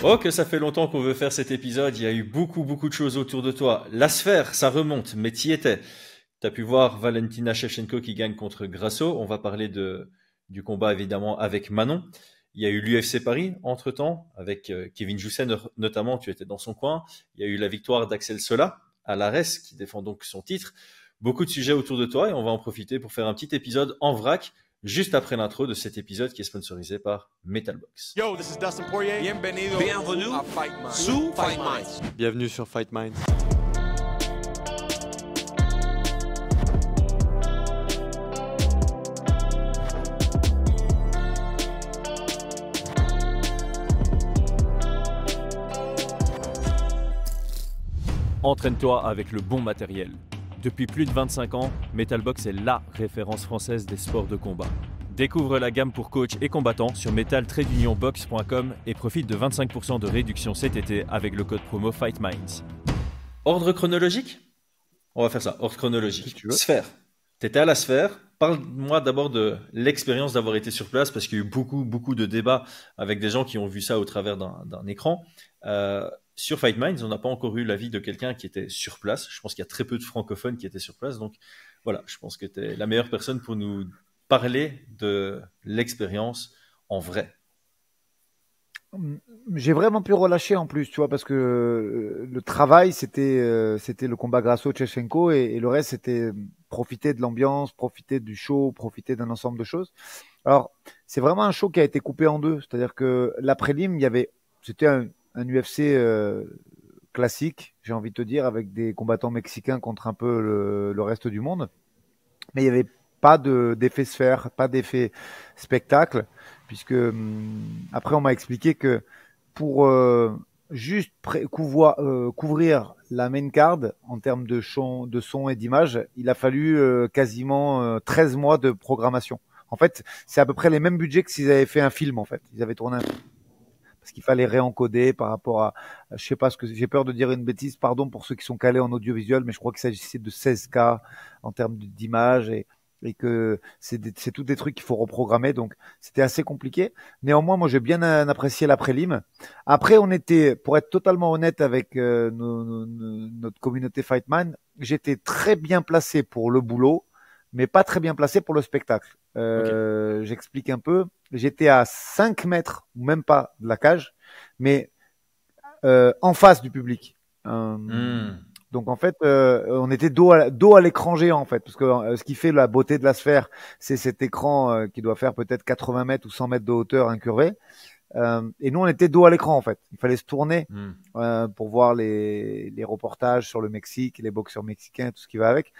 Oh, que ça fait longtemps qu'on veut faire cet épisode. Il y a eu beaucoup de choses autour de toi. La sphère, ça remonte, mais t'y étais. T'as pu voir Valentina Shevchenko qui gagne contre Grasso. On va parler du combat évidemment avec Manon. Il y a eu l'UFC Paris entre-temps, avec Kevin Jousset notamment, tu étais dans son coin. Il y a eu la victoire d'Axel Sola à l'Ares, qui défend donc son titre. Beaucoup de sujets autour de toi et on va en profiter pour faire un petit épisode en vrac, juste après l'intro de cet épisode qui est sponsorisé par Metalbox. Yo, this is Dustin Poirier. Bienvenue à Fight Minds. sous Fight Minds. Bienvenue sur Fight Minds. Entraîne-toi avec le bon matériel. Depuis plus de 25 ans, Metalbox est LA référence française des sports de combat. Découvre la gamme pour coachs et combattants sur metal-box.com et profite de 25% de réduction cet été avec le code promo FightMinds. Ordre chronologique? On va faire ça, ordre chronologique. Si tu veux. Sphère. T'étais à la sphère. Parle-moi d'abord de l'expérience d'avoir été sur place parce qu'il y a eu beaucoup de débats avec des gens qui ont vu ça au travers d'un écran. Sur Fight Minds, on n'a pas encore eu l'avis de quelqu'un qui était sur place. Je pense qu'il y a très peu de francophones qui étaient sur place. Donc voilà, je pense que tu es la meilleure personne pour nous parler de l'expérience en vrai. J'ai vraiment pu relâcher en plus, tu vois, parce que le travail, c'était le combat Grasso-Shevchenko et le reste, c'était profiter de l'ambiance, profiter du show, profiter d'un ensemble de choses. Alors, c'est vraiment un show qui a été coupé en deux. C'est-à-dire que l'après-lim, c'était un UFC classique, j'ai envie de te dire, avec des combattants mexicains contre un peu le reste du monde. Mais il n'y avait pas d'effet sphère, pas d'effet spectacle, puisque après on m'a expliqué que pour juste couvrir la main card en termes de son et d'image, il a fallu quasiment 13 mois de programmation. En fait, c'est à peu près les mêmes budgets que s'ils avaient fait un film, en fait. Ils avaient tourné un film. Parce qu'il fallait réencoder par rapport à, je sais pas ce que j'ai peur de dire une bêtise, pardon pour ceux qui sont calés en audiovisuel, mais je crois qu'il s'agissait de 16K en termes d'image et que c'est tout des trucs qu'il faut reprogrammer, donc c'était assez compliqué. Néanmoins, moi j'ai bien apprécié la prélim. Après, on était, pour être totalement honnête avec notre communauté Fightman, j'étais très bien placé pour le boulot, mais pas très bien placé pour le spectacle. J'explique un peu. J'étais à 5 mètres, ou même pas, de la cage, mais en face du public. Donc en fait, on était dos à l'écran géant en fait, parce que ce qui fait la beauté de la sphère, c'est cet écran qui doit faire peut-être 80 mètres ou 100 mètres de hauteur incurvé. Et nous, on était dos à l'écran en fait. Il fallait se tourner pour voir les reportages sur le Mexique, les boxeurs mexicains, tout ce qui va avec.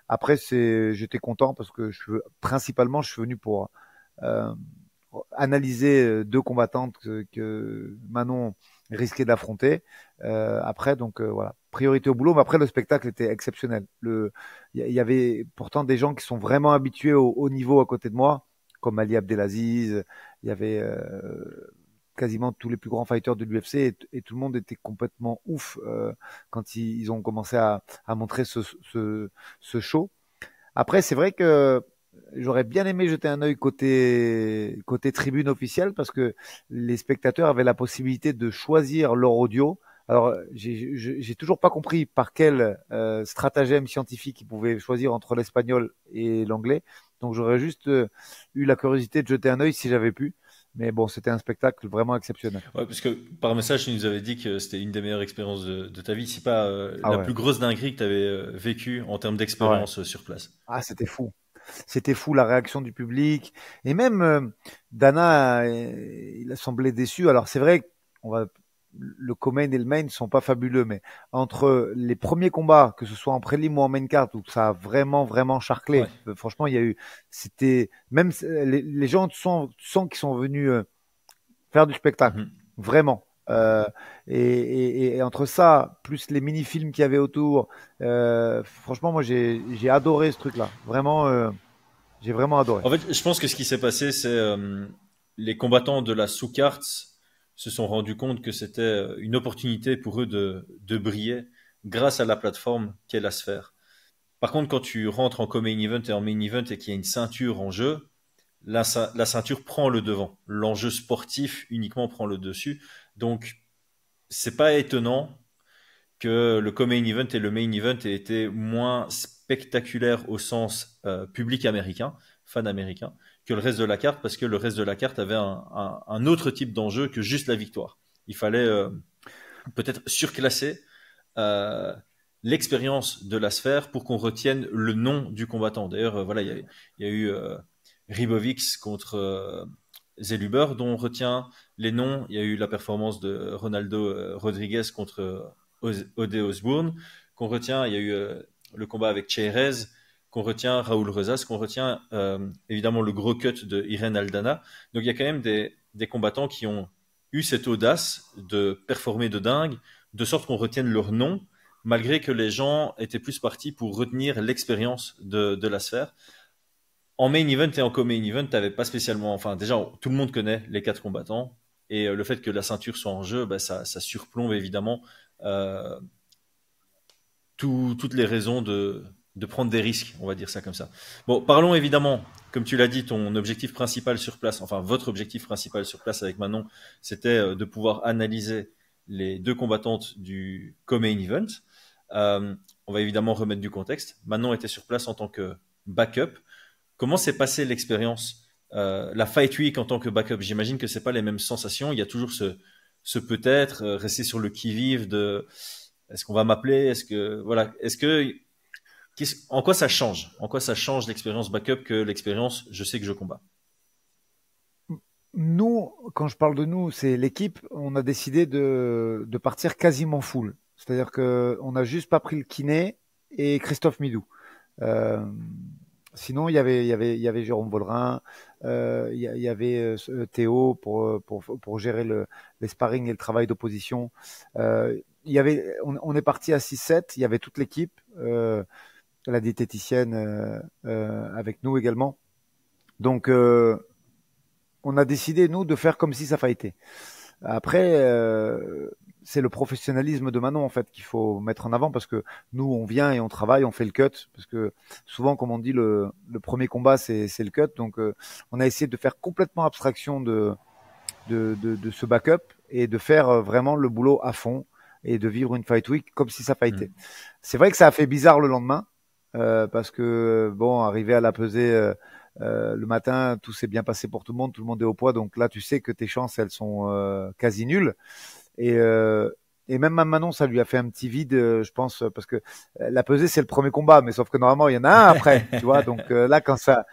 Après, j'étais content parce que principalement, je suis venu pour analyser deux combattantes que Manon risquait d'affronter. Après, donc voilà, priorité au boulot. Mais après, le spectacle était exceptionnel. Il y avait pourtant des gens qui sont vraiment habitués au haut niveau à côté de moi, comme Ali Abdelaziz. Il y avait quasiment tous les plus grands fighters de l'UFC et tout le monde était complètement ouf quand ils ont commencé à montrer ce show. Après, c'est vrai que j'aurais bien aimé jeter un œil côté tribune officielle parce que les spectateurs avaient la possibilité de choisir leur audio. Alors, j'ai toujours pas compris par quel stratagème scientifique ils pouvaient choisir entre l'espagnol et l'anglais. Donc, j'aurais juste eu la curiosité de jeter un œil si j'avais pu. Mais bon, c'était un spectacle vraiment exceptionnel. Ouais, parce que par message, tu nous avais dit que c'était une des meilleures expériences de ta vie. C'est pas la plus grosse dinguerie que tu avais vécue en termes d'expérience sur place. Ah, c'était fou. C'était fou la réaction du public. Et même Dana, il a semblé déçu. Alors c'est vrai, le co-main et le main ne sont pas fabuleux, mais entre les premiers combats, que ce soit en prélim ou en main card, où ça a vraiment charclé. Ouais. Franchement, c'était même les gens sont qu'ils sont venus faire du spectacle, vraiment. Et entre ça, plus les mini-films qu'il y avait autour, franchement, moi j'ai adoré ce truc-là. Vraiment, j'ai vraiment adoré. En fait, je pense que ce qui s'est passé, c'est les combattants de la sous-carte se sont rendus compte que c'était une opportunité pour eux de briller grâce à la plateforme qu'est la sphère. Par contre, quand tu rentres en co-main event et en main event et qu'il y a une ceinture en jeu, la ceinture prend le devant. L'enjeu sportif uniquement prend le dessus. Donc, c'est pas étonnant que le co-main event et le main event aient été moins spectaculaires au sens public américain, fan américain, que le reste de la carte, parce que le reste de la carte avait un autre type d'enjeu que juste la victoire. Il fallait peut-être surclasser euh, l'expérience de la sphère pour qu'on retienne le nom du combattant. D'ailleurs, voilà, il y a eu Ribovics contre Zeluber, dont on retient les noms. Il y a eu la performance de Ronaldo Rodriguez contre Ode Osbourne, qu'on retient. Il y a eu le combat avec Cheirez, qu'on retient Raoul Rosas, qu'on retient évidemment le gros cut de Irene Aldana. Donc il y a quand même des combattants qui ont eu cette audace de performer de dingue, de sorte qu'on retienne leur nom, malgré que les gens étaient plus partis pour retenir l'expérience de la sphère. En main event et en co-main event, t'avais pas spécialement, enfin déjà tout le monde connaît les quatre combattants et le fait que la ceinture soit en jeu, bah, ça surplombe évidemment euh, toutes les raisons de prendre des risques, on va dire ça comme ça. Bon, parlons évidemment, comme tu l'as dit, ton objectif principal sur place, enfin votre objectif principal sur place avec Manon, c'était de pouvoir analyser les deux combattantes du co-main event. On va évidemment remettre du contexte. Manon était sur place en tant que backup. Comment s'est passée l'expérience, la Fight Week en tant que backup? J'imagine que c'est pas les mêmes sensations. Il y a toujours ce peut-être rester sur le qui-vive de est-ce qu'on va m'appeler? Est-ce que voilà, en quoi ça change? En quoi ça change l'expérience backup que l'expérience je sais que je combats? Nous, quand je parle de nous, c'est l'équipe. On a décidé de partir quasiment full. C'est-à-dire que on n'a juste pas pris le kiné et Christophe Midou. Euh, Sinon, il y avait Jérôme Vollerin, il y avait Théo pour gérer les sparring et le travail d'opposition. On est parti à 6-7, il y avait toute l'équipe, la diététicienne avec nous également. Donc, on a décidé, nous, de faire comme si ça fightait. Après, c'est le professionnalisme de Manon en fait qu'il faut mettre en avant parce que nous on vient et on travaille, on fait le cut parce que souvent comme on dit le premier combat c'est le cut donc on a essayé de faire complètement abstraction de ce backup et de faire vraiment le boulot à fond et de vivre une fight week comme si ça fightait. C'est vrai que ça a fait bizarre le lendemain parce que bon arrivé à la pesée le matin, tout s'est bien passé pour tout le monde est au poids, donc là tu sais que tes chances elles sont quasi nulles. Et même à Manon, ça lui a fait un petit vide, je pense, parce que la pesée c'est le premier combat, mais sauf que normalement il y en a un après, tu vois. Donc là quand ça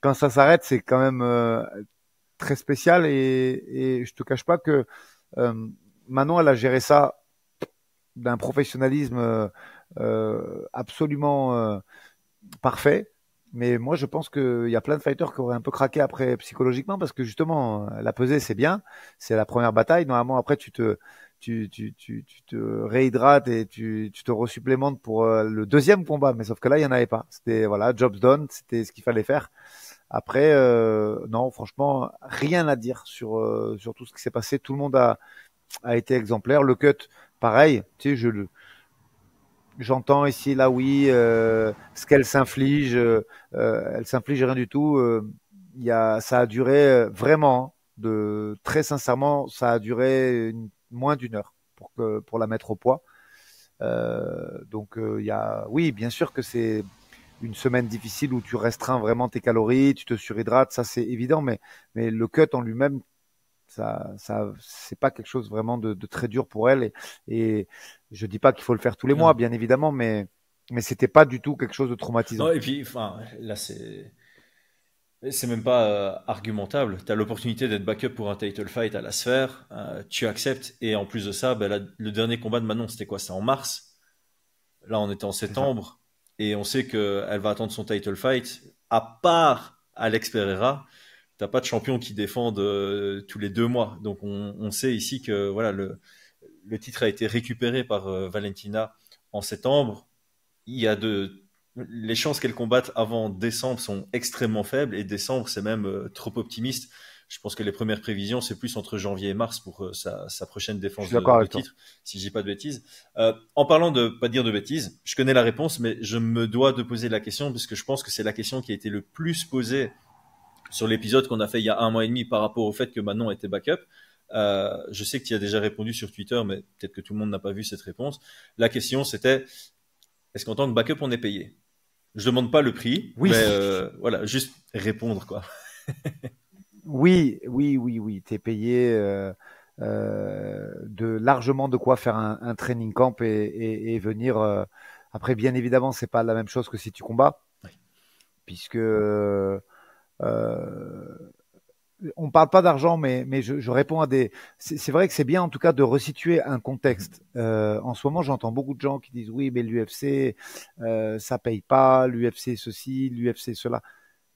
s'arrête, c'est quand même très spécial et je te cache pas que Manon elle a géré ça d'un professionnalisme absolument parfait. Mais moi, je pense qu'il y a plein de fighters qui auraient un peu craqué après psychologiquement parce que justement, la pesée, c'est bien. C'est la première bataille. Normalement, après, tu te réhydrates et tu te resupplémentes pour le deuxième combat. Mais sauf que là, il n'y en avait pas. C'était, voilà, job's done. C'était ce qu'il fallait faire. Après, non, franchement, rien à dire sur tout ce qui s'est passé. Tout le monde a été exemplaire. Le cut, pareil. Tu sais, j'entends ici et là oui ce qu'elle s'inflige elle s'inflige rien du tout ça a duré vraiment de très sincèrement ça a duré moins d'une heure pour la mettre au poids donc il y a oui bien sûr que c'est une semaine difficile où tu restreins vraiment tes calories tu te surhydrates ça c'est évident mais le cut en lui-même c'est pas quelque chose vraiment de très dur pour elle et je dis pas qu'il faut le faire tous les mois, bien évidemment, mais c'était pas du tout quelque chose de traumatisant. Non, et puis, enfin, là, c'est même pas argumentable. Tu as l'opportunité d'être backup pour un title fight à la sphère, tu acceptes, et en plus de ça, ben, le dernier combat de Manon, c'était quoi? C'était en mars. Là, on était en septembre, et on sait qu'elle va attendre son title fight. À part Alex Pereira, t'as pas de champion qui défende tous les 2 mois. Donc, on sait ici que voilà, le titre a été récupéré par Valentina en septembre. Il y a les chances qu'elle combatte avant décembre sont extrêmement faibles et décembre c'est même trop optimiste. Je pense que les premières prévisions c'est plus entre janvier et mars pour sa prochaine Je défense suis d'accord de avec toi. titre, si j'ai pas de bêtises. En parlant de pas dire de bêtises, je connais la réponse mais je me dois de poser la question parce que je pense que c'est la question qui a été le plus posée sur l'épisode qu'on a fait il y a 1 mois et demi par rapport au fait que Manon était backup. Je sais que tu y as déjà répondu sur Twitter, mais peut-être que tout le monde n'a pas vu cette réponse. La question, c'était, est-ce qu'en tant que backup, on est payé? Je demande pas le prix, Oui, mais voilà, juste répondre, quoi. oui. T'es payé largement de quoi faire un training camp et venir. Après, bien évidemment, c'est pas la même chose que si tu combats, Oui. puisque on parle pas d'argent, mais je réponds à des. C'est vrai que c'est bien en tout cas de resituer un contexte. En ce moment, j'entends beaucoup de gens qui disent oui, mais l'UFC ça paye pas, l'UFC ceci, l'UFC cela.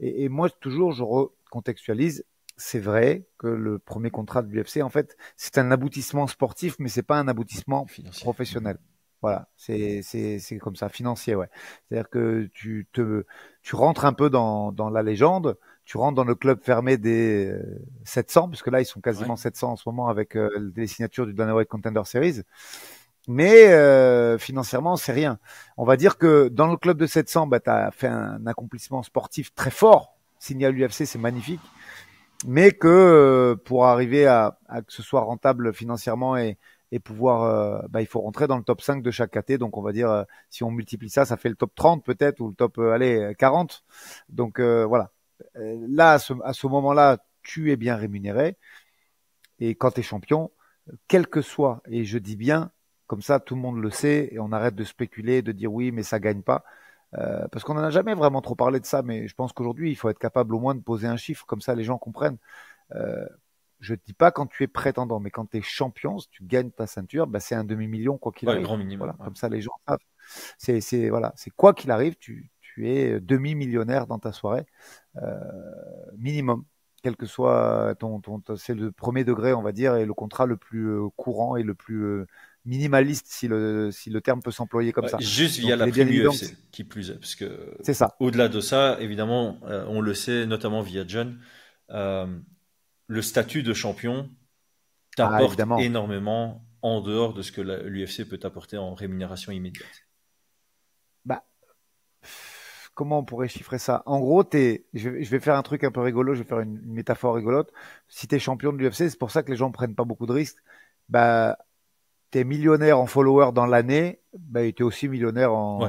Et moi toujours, je recontextualise. C'est vrai que le premier contrat de l'UFC, en fait, c'est un aboutissement sportif, mais c'est pas un aboutissement Financier. professionnel. Voilà, c'est comme ça, financier, ouais. C'est-à-dire que tu rentres un peu dans la légende, tu rentres dans le club fermé des 700, parce que là ils sont quasiment Ouais. 700 en ce moment avec les signatures du Dana White Contender Series. Mais financièrement, c'est rien. On va dire que dans le club de 700, bah, tu as fait un accomplissement sportif très fort. Signé à l'UFC, c'est magnifique. Mais que pour arriver à que ce soit rentable financièrement et pouvoir, bah, il faut rentrer dans le top 5 de chaque KT. Donc on va dire, si on multiplie ça, ça fait le top 30 peut-être ou le top allez, 40. Donc voilà. Là, à ce moment-là, tu es bien rémunéré. Et quand tu es champion, quel que soit, et je dis bien, comme ça tout le monde le sait, et on arrête de spéculer, de dire oui, mais ça gagne pas. Parce qu'on n'en a jamais vraiment trop parlé de ça, mais je pense qu'aujourd'hui, il faut être capable au moins de poser un chiffre, comme ça les gens comprennent. Euh, je ne dis pas quand tu es prétendant, mais quand tu es champion, si tu gagnes ta ceinture, bah, c'est un demi-million quoi qu'il Ouais, arrive. grand minimum. Voilà, Ouais. comme ça les gens savent. Voilà, c'est quoi qu'il arrive, tu es demi-millionnaire dans ta soirée, euh, minimum. Quel que soit c'est le premier degré, on va dire, et le contrat le plus courant et le plus minimaliste, si le terme peut s'employer comme Ouais, ça. juste via Donc, la il est bien prime évident que UFC, qui plus est, parce que c'est ça. au-delà de ça, évidemment, on le sait, notamment via John, euh, le statut de champion Ah, t'apporte évidemment. énormément en dehors de ce que l'UFC peut t'apporter en rémunération immédiate. Bah, comment on pourrait chiffrer ça? En gros, je vais faire un truc un peu rigolo, je vais faire une métaphore rigolote. Si tu es champion de l'UFC, c'est pour ça que les gens prennent pas beaucoup de risques. Bah, tu es millionnaire en followers dans l'année, bah, tu es aussi millionnaire Ouais.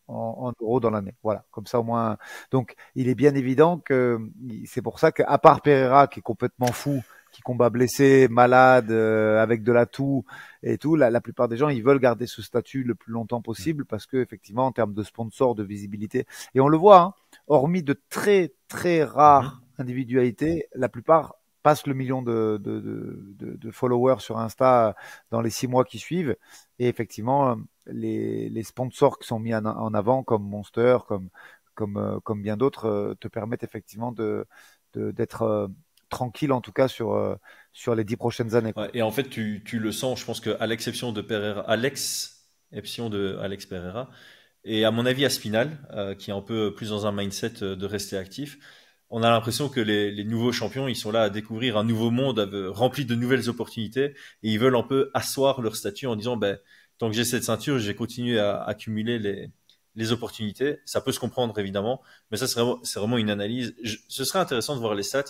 en euros dans l'année. Voilà, comme ça au moins. Donc, il est bien évident que c'est pour ça qu'à part Pereira, qui est complètement fou, qui combat blessé, malade, avec de la toux et tout, la plupart des gens, ils veulent garder ce statut le plus longtemps possible parce que effectivement, en termes de sponsors, de visibilité, et on le voit, hein, hormis de très très rares Mhm. individualités, la plupart passent le million de followers sur Insta dans les 6 mois qui suivent. Et effectivement, les sponsors qui sont mis en avant, comme Monster, comme bien d'autres, te permettent effectivement d'être tranquille, en tout cas, sur les 10 prochaines années. Ouais, Quoi. et en fait, tu le sens, je pense qu'à l'exception de Pereira, à l'exception de Alex Pereira, et à mon avis à Spinal, qui est un peu plus dans un mindset de rester actif, on a l'impression que les nouveaux champions, ils sont là à découvrir un nouveau monde rempli de nouvelles opportunités, et ils veulent un peu asseoir leur statut en disant, ben, tant que j'ai cette ceinture, je vais continuer à accumuler les opportunités. Ça peut se comprendre évidemment, mais ça c'est vraiment une analyse. Ce serait intéressant de voir les stats.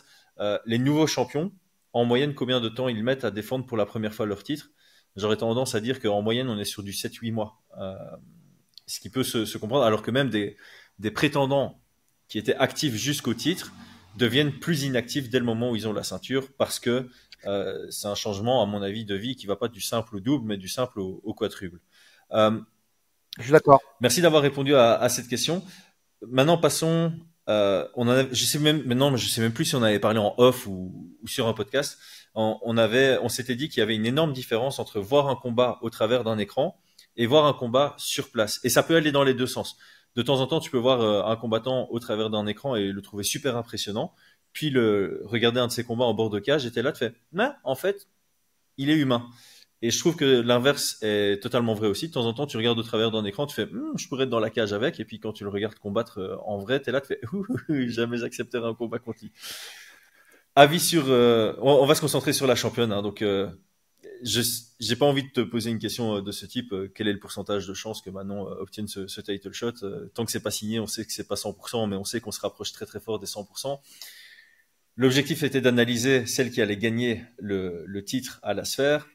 Les nouveaux champions, en moyenne, combien de temps ils mettent à défendre pour la première fois leur titre? J'aurais tendance à dire qu'en moyenne, on est sur du 7-8 mois. Ce qui peut se comprendre, alors que même des prétendants qui étaient actifs jusqu'au titre deviennent plus inactifs dès le moment où ils ont la ceinture parce que c'est un changement, à mon avis, de vie qui va pas du simple au double, mais du simple au quadruple. Euh, Je suis d'accord. Merci d'avoir répondu à cette question. Maintenant, passons. Je sais même maintenant, je sais même plus si on avait parlé en off ou sur un podcast. On s'était dit qu'il y avait une énorme différence entre voir un combat au travers d'un écran et voir un combat sur place. Et ça peut aller dans les deux sens. De temps en temps, tu peux voir un combattant au travers d'un écran et le trouver super impressionnant. Puis regarder un de ses combats en bord de cage, et t'es là, te fais, mais en fait, il est humain. Et je trouve que l'inverse est totalement vrai aussi. De temps en temps, tu regardes au travers d'un écran, tu fais, je pourrais être dans la cage avec. Et puis quand tu le regardes combattre en vrai, t'es là, tu fais, jamais j'accepterai un combat contre lui. Avis sur, on va se concentrer sur la championne. Hein, donc, je j'ai pas envie de te poser une question de ce type. Quel est le pourcentage de chance que Manon obtienne ce title shot? Tant que c'est pas signé, on sait que c'est pas 100%, mais on sait qu'on se rapproche très très fort des 100%. L'objectif était d'analyser celle qui allait gagner le titre à la sphère.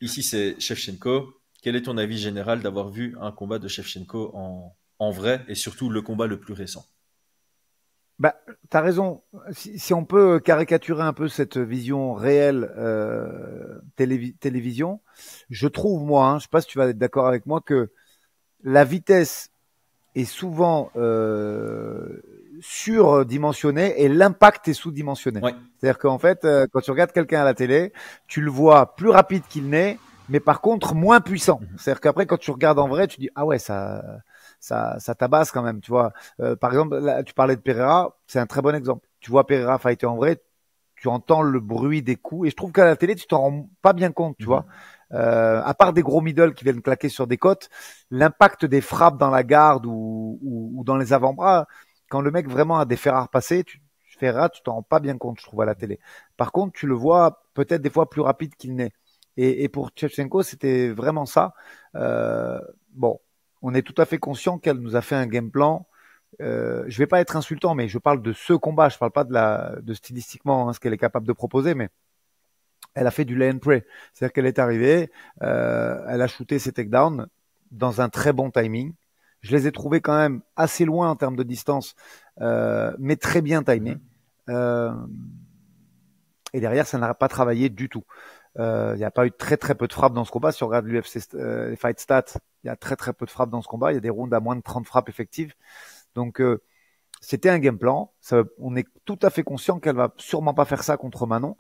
Ici, c'est Shevchenko. Quel est ton avis général d'avoir vu un combat de Shevchenko en vrai et surtout le combat le plus récent? Bah, t'as raison. Si on peut caricaturer un peu cette vision réelle télévision, je trouve moi, je sais pas si tu vas être d'accord avec moi, que la vitesse est souvent surdimensionnée et l'impact est sous-dimensionné. Ouais. C'est-à-dire qu'en fait, quand tu regardes quelqu'un à la télé, tu le vois plus rapide qu'il n'est, mais par contre moins puissant. C'est-à-dire qu'après, quand tu regardes en vrai, tu dis ah ouais, ça tabasse quand même, tu vois. Par exemple, là, tu parlais de Pereira, c'est un très bon exemple. Tu vois Pereira fighter en vrai, tu entends le bruit des coups, et je trouve qu'à la télé, tu t'en rends pas bien compte, tu vois. À part des gros middle qui viennent claquer sur des côtes, l'impact des frappes dans la garde ou dans les avant-bras, quand le mec vraiment a des fers à repasser, tu t'en rends pas bien compte, je trouve, à la télé. Par contre, tu le vois peut-être des fois plus rapide qu'il n'est. Et pour Shevchenko, c'était vraiment ça. Bon, on est tout à fait conscient qu'elle nous a fait un game plan. Je vais pas être insultant, mais je parle de ce combat. Je parle pas de stylistiquement ce qu'elle est capable de proposer, mais elle a fait du lay and pray. C'est-à-dire qu'elle est arrivée, elle a shooté ses takedowns dans un très bon timing. Je les ai trouvés quand même assez loin en termes de distance, mais très bien timés. Et derrière, ça n'a pas travaillé du tout. Il n'y a pas eu très très peu de frappes dans ce combat. Si on regarde l'UFC les fight stats, il y a très très peu de frappes dans ce combat. Il y a des rounds à moins de 30 frappes effectives. Donc c'était un game plan. On est tout à fait conscient qu'elle va sûrement pas faire ça contre Manon.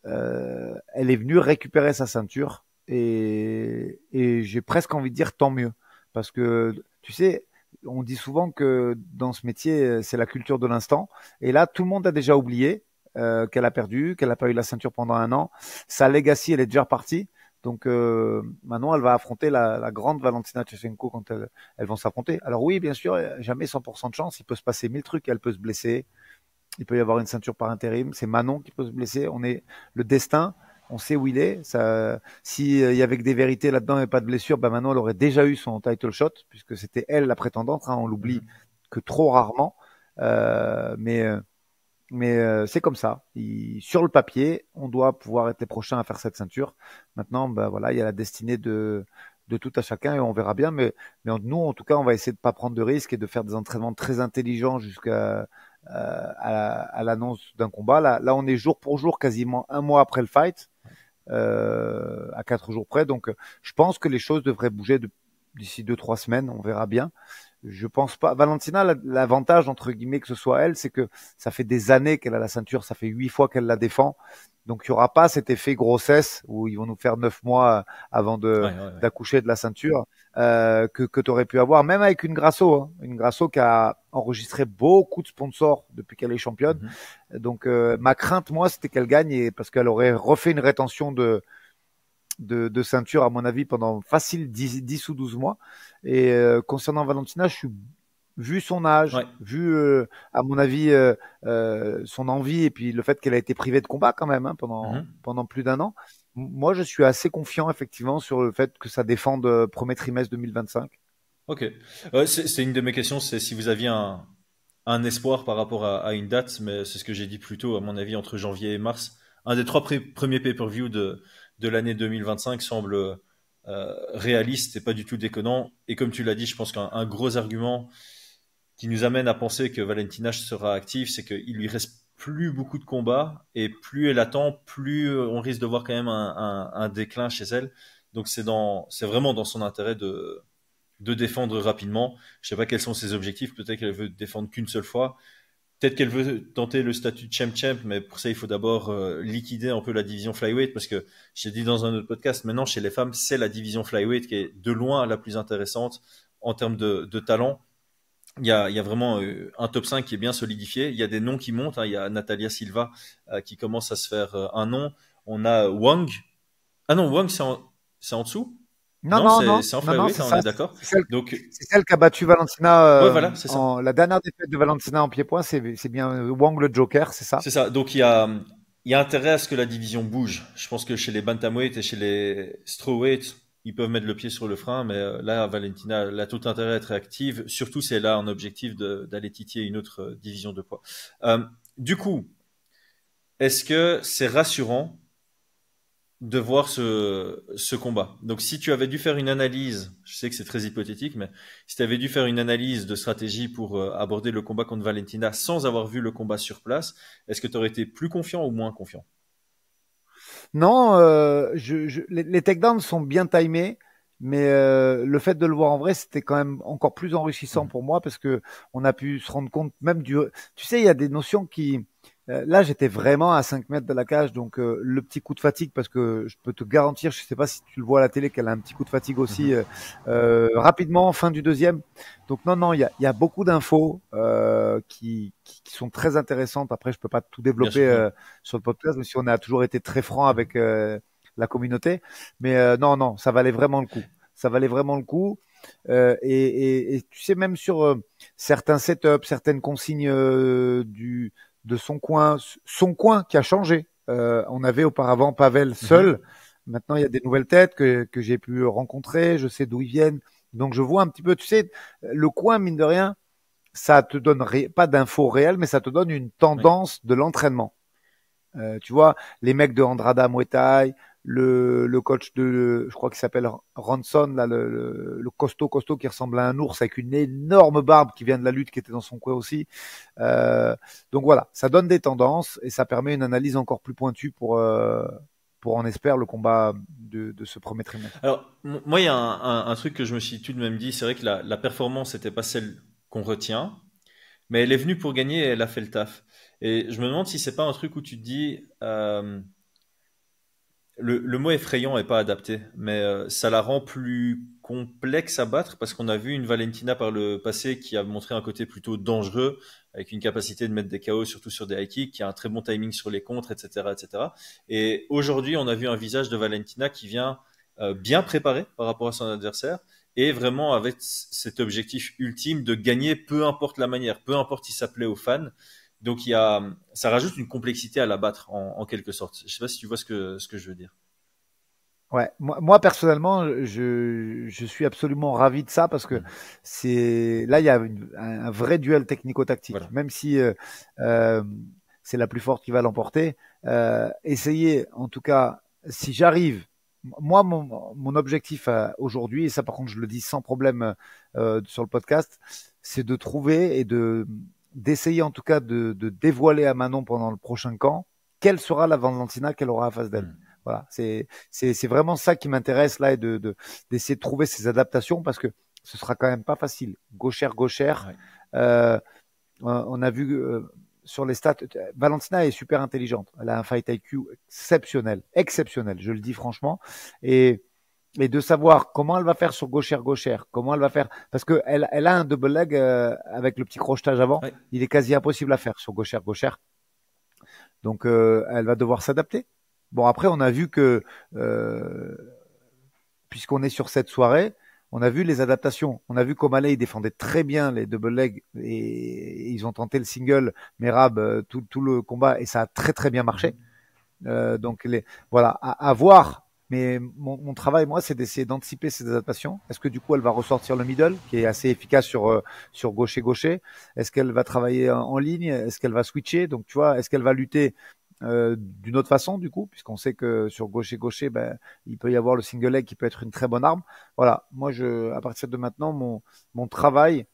Elle est venue récupérer sa ceinture et j'ai presque envie de dire tant mieux. Parce que tu sais, on dit souvent que dans ce métier, c'est la culture de l'instant. Et là, tout le monde a déjà oublié qu'elle a perdu, qu'elle n'a pas eu la ceinture pendant un an. Sa legacy, elle est déjà repartie. Donc maintenant, elle va affronter la grande Valentina Shevchenko quand elles vont s'affronter. Alors oui, bien sûr, jamais 100% de chance. Il peut se passer 1000 trucs. Elle peut se blesser. Il peut y avoir une ceinture par intérim. C'est Manon qui peut se blesser. On est le destin. On sait où il est. Si il y avait que des vérités là-dedans et pas de blessure, ben Manon elle aurait déjà eu son title shot puisque c'était elle la prétendante. On l'oublie que trop rarement. Mais c'est comme ça. Sur le papier, on doit pouvoir être les prochains à faire cette ceinture. Maintenant, ben voilà, il y a la destinée de tout à chacun et on verra bien. Mais nous, en tout cas, on va essayer de pas prendre de risques et de faire des entraînements très intelligents jusqu'à à l'annonce d'un combat. Là, on est jour pour jour, quasiment un mois après le fight, à 4 jours près. Donc, je pense que les choses devraient bouger d'ici 2-3 semaines. On verra bien. Je pense pas. Valentina, l'avantage entre guillemets que ce soit elle, c'est que ça fait des années qu'elle a la ceinture, ça fait 8 fois qu'elle la défend. Donc il y aura pas cet effet grossesse où ils vont nous faire 9 mois avant d'accoucher de la ceinture que tu aurais pu avoir, même avec une Grasso, une Grasso qui a enregistré beaucoup de sponsors depuis qu'elle est championne. Donc ma crainte, moi, c'était qu'elle gagne parce qu'elle aurait refait une rétention de ceinture, à mon avis, pendant facile 10 ou 12 mois. Et concernant Valentina, vu son âge, vu, à mon avis, son envie et puis le fait qu'elle a été privée de combat quand même pendant plus d'un an, moi, je suis assez confiant, effectivement, sur le fait que ça défende premier trimestre 2025. Ok. C'est une de mes questions, c'est si vous aviez un espoir par rapport à une date, mais c'est ce que j'ai dit plus tôt, à mon avis, entre janvier et mars. Un des 3 premiers pay-per-view de l'année 2025 semble réaliste et pas du tout déconnant. Et comme tu l'as dit, je pense qu'un gros argument qui nous amène à penser que Valentina sera active, c'est qu'il lui reste plus beaucoup de combats et plus elle attend, plus on risque de voir quand même un déclin chez elle. Donc c'est vraiment dans son intérêt de défendre rapidement. Je sais pas quels sont ses objectifs. Peut-être qu'elle veut défendre qu'une seule fois. Peut-être qu'elle veut tenter le statut de champ, mais pour ça, il faut d'abord liquider un peu la division flyweight, parce que j'ai dit dans un autre podcast, maintenant, chez les femmes, c'est la division flyweight qui est de loin la plus intéressante en termes de talent. Il y a vraiment un top 5 qui est bien solidifié. Il y a des noms qui montent. Il y a Natalia Silva qui commence à se faire un nom. On a Wang. Ah non, Wang, c'est en dessous. Non, c'est en flyweight, on est d'accord. C'est celle qui a battu Valentina. Voilà, c'est ça. La dernière défaite de Valentina en pied-point, c'est bien Wang le Joker, c'est ça? C'est ça. Donc il y a intérêt à ce que la division bouge. Je pense que chez les bantamweight et chez les strawweight, ils peuvent mettre le pied sur le frein, mais là, Valentina elle a tout intérêt à être active, surtout si elle a un objectif d'aller titiller une autre division de poids. Du coup, est-ce que c'est rassurant de voir ce combat? Donc, si tu avais dû faire une analyse, je sais que c'est très hypothétique, mais si tu avais dû faire une analyse de stratégie pour aborder le combat contre Valentina sans avoir vu le combat sur place, est-ce que tu aurais été plus confiant ou moins confiant? Non, les takedowns sont bien timés, mais le fait de le voir en vrai, c'était quand même encore plus enrichissant Mhm. pour moi parce que on a pu se rendre compte même du. Tu sais, il y a des notions qui. Là, j'étais vraiment à 5 mètres de la cage, donc le petit coup de fatigue, parce que je peux te garantir, je sais pas si tu le vois à la télé, qu'elle a un petit coup de fatigue aussi Mhm. rapidement, fin du deuxième. Donc non, non, il y a beaucoup d'infos qui sont très intéressantes. Après, je peux pas tout Bien développer sûr, non. sur le podcast, même si on a toujours été très franc Mhm. avec la communauté. Mais non, non, ça valait vraiment le coup. Ça valait vraiment le coup. Et tu sais, même sur certains setups, certaines consignes de son coin qui a changé. On avait auparavant Pavel Mhm. seul. Maintenant, il y a des nouvelles têtes que j'ai pu rencontrer. Je sais d'où ils viennent. Donc, je vois un petit peu, tu sais, le coin, mine de rien, ça te donne pas d'infos réelles, mais ça te donne une Oui. tendance de l'entraînement. Tu vois, les mecs de Andrada Muay Thai, le coach de, je crois qu'il s'appelle Ronson, là, le costaud qui ressemble à un ours avec une énorme barbe qui vient de la lutte, qui était dans son coin aussi. Euh, donc voilà, ça donne des tendances et ça permet une analyse encore plus pointue pour on espère, le combat de ce premier trimestre. Alors, moi, il y a un truc que je me suis tout de même dit, c'est vrai que la performance n'était pas celle qu'on retient, mais elle est venue pour gagner et elle a fait le taf. Et je me demande si c'est pas un truc où tu te dis, le mot effrayant est pas adapté, mais ça la rend plus complexe à battre parce qu'on a vu une Valentina par le passé qui a montré un côté plutôt dangereux, avec une capacité de mettre des KO, surtout sur des high kicks, qui a un très bon timing sur les contres, etc., etc. Et aujourd'hui, on a vu un visage de Valentina qui vient bien préparé par rapport à son adversaire et vraiment avec cet objectif ultime de gagner, peu importe la manière, peu importe si ça plaît aux fans. Donc ça rajoute une complexité à la battre en quelque sorte. Je sais pas si tu vois ce que je veux dire. Ouais, moi personnellement, je suis absolument ravi de ça parce que Mhm. c'est là il y a un vrai duel technico-tactique. Voilà. Même si euh, c'est la plus forte qui va l'emporter, essayer en tout cas, si j'arrive, moi mon objectif aujourd'hui, et ça par contre je le dis sans problème sur le podcast, c'est de trouver et de d'essayer en tout cas de dévoiler à Manon pendant le prochain camp quelle sera la Valentina qu'elle aura à face d'elle. Mhm. Voilà, c'est vraiment ça qui m'intéresse là et d'essayer de trouver ces adaptations parce que ce sera quand même pas facile. Gauchère. Ouais. Euh, on a vu sur les stats, Valentina est super intelligente. Elle a un fight IQ exceptionnel, exceptionnel. Je le dis franchement. Et de savoir comment elle va faire sur gauchère, comment elle va faire, parce que elle a un double leg avec le petit crochetage avant. Ouais. Il est quasi impossible à faire sur gauchère. Donc, elle va devoir s'adapter. Bon, après, on a vu que, euh, puisqu'on est sur cette soirée, on a vu les adaptations. On a vu qu'O'Malley, il défendait très bien les double legs et ils ont tenté le single Merab tout le combat et ça a très très bien marché. Mhm. Donc, voilà, à voir. Mais mon travail, moi, c'est d'essayer d'anticiper ces adaptations. Est-ce que du coup, elle va ressortir le middle, qui est assez efficace sur gaucher? Est-ce qu'elle va travailler en ligne? Est-ce qu'elle va switcher? Donc, tu vois, est-ce qu'elle va lutter d'une autre façon, du coup, puisqu'on sait que sur gaucher, ben, il peut y avoir le single leg qui peut être une très bonne arme. Voilà, moi, à partir de maintenant, mon travail,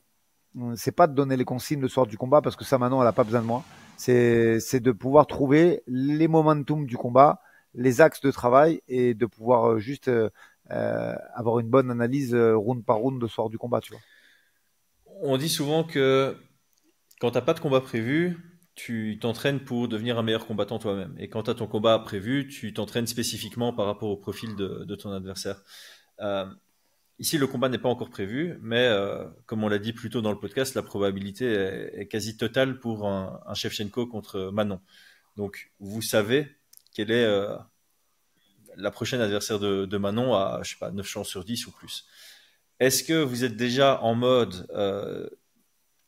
c'est pas de donner les consignes le soir du combat, parce que ça, maintenant, elle a pas besoin de moi. C'est de pouvoir trouver les momentum du combat, les axes de travail, et de pouvoir juste avoir une bonne analyse round par round le soir du combat, tu vois. On dit souvent que quand t'as pas de combat prévu, tu t'entraînes pour devenir un meilleur combattant toi-même. Et quand tu as ton combat prévu, tu t'entraînes spécifiquement par rapport au profil de ton adversaire. Euh, Ici, le combat n'est pas encore prévu, mais comme on l'a dit plus tôt dans le podcast, la probabilité est quasi totale pour un Shevchenko contre Manon. Donc, vous savez quelle est la prochaine adversaire de Manon à, je sais pas, 9 chances sur 10 ou plus. Est-ce que vous êtes déjà en mode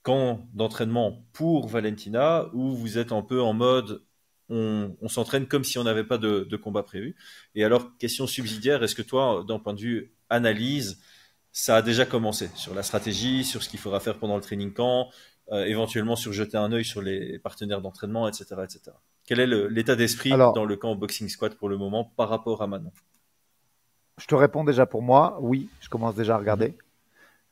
camp d'entraînement pour Valentina ou vous êtes un peu en mode on s'entraîne comme si on n'avait pas de combat prévu? Et alors, question subsidiaire, est-ce que toi, d'un point de vue analyse, ça a déjà commencé sur la stratégie, sur ce qu'il faudra faire pendant le training camp, éventuellement sur jeter un œil sur les partenaires d'entraînement, etc., etc. Quel est l'état d'esprit Alors, dans le camp Boxing Squad pour le moment par rapport à Manon? je te réponds déjà pour moi. Oui, je commence déjà à Mhm. regarder.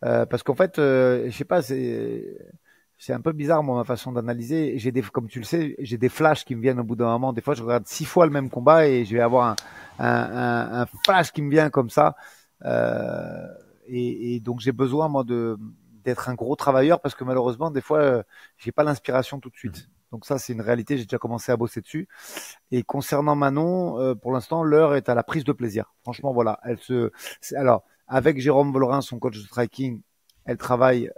Parce qu'en fait, je sais pas, c'est un peu bizarre moi, ma façon d'analyser. Comme tu le sais, j'ai des flashs qui me viennent au bout d'un moment. Des fois, je regarde 6 fois le même combat et je vais avoir un flash qui me vient comme ça. Euh, et donc j'ai besoin moi de d'être un gros travailleur parce que malheureusement des fois j'ai pas l'inspiration tout de suite. Mhm. Donc ça c'est une réalité. J'ai déjà commencé à bosser dessus. Et concernant Manon, pour l'instant, l'heure est à la prise de plaisir. Ok. Franchement, voilà, alors avec Jérôme Vollerin, son coach de striking, elle travaille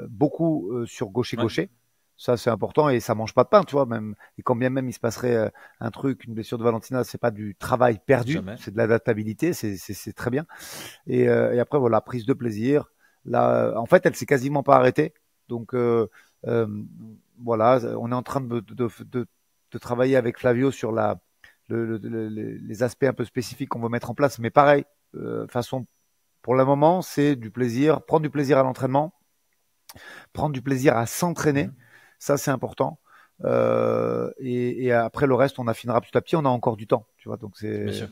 beaucoup sur Ouais, gaucher-gaucher. Ça, c'est important et ça mange pas de pain, tu vois. Même et quand bien même il se passerait un truc, une blessure de Valentina, c'est pas du travail perdu, jamais. c'est de l'adaptabilité, c'est très bien. Et après, voilà, prise de plaisir. Là, en fait, elle s'est quasiment pas arrêtée. Donc, euh, voilà, on est en train de travailler avec Flavio sur les aspects un peu spécifiques qu'on veut mettre en place. Mais pareil, façon, pour le moment, c'est du plaisir, prendre du plaisir à l'entraînement, prendre du plaisir à s'entraîner. Mhm. Ça, c'est important. Et après le reste, on affinera petit à petit. On a encore du temps, tu vois. Donc Bien sûr.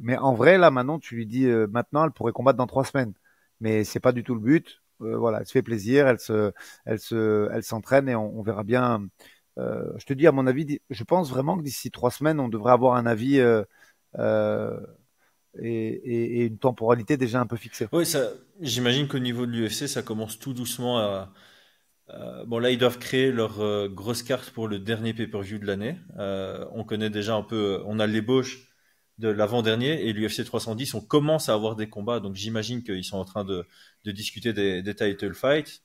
mais en vrai là, maintenant, tu lui dis maintenant, elle pourrait combattre dans 3 semaines, mais c'est pas du tout le but. Voilà, elle se fait plaisir, elle s'entraîne et on verra bien. Je te dis, à mon avis, je pense vraiment que d'ici 3 semaines, on devrait avoir un avis euh, et une temporalité déjà un peu fixée. Oui, ça, j'imagine qu'au niveau de l'UFC, ça commence tout doucement à. Bon, là, ils doivent créer leur grosse carte pour le dernier pay-per-view de l'année. On connaît déjà un peu, on a l'ébauche de l'avant-dernier et l'UFC 310. On commence à avoir des combats, donc j'imagine qu'ils sont en train de discuter des title fights.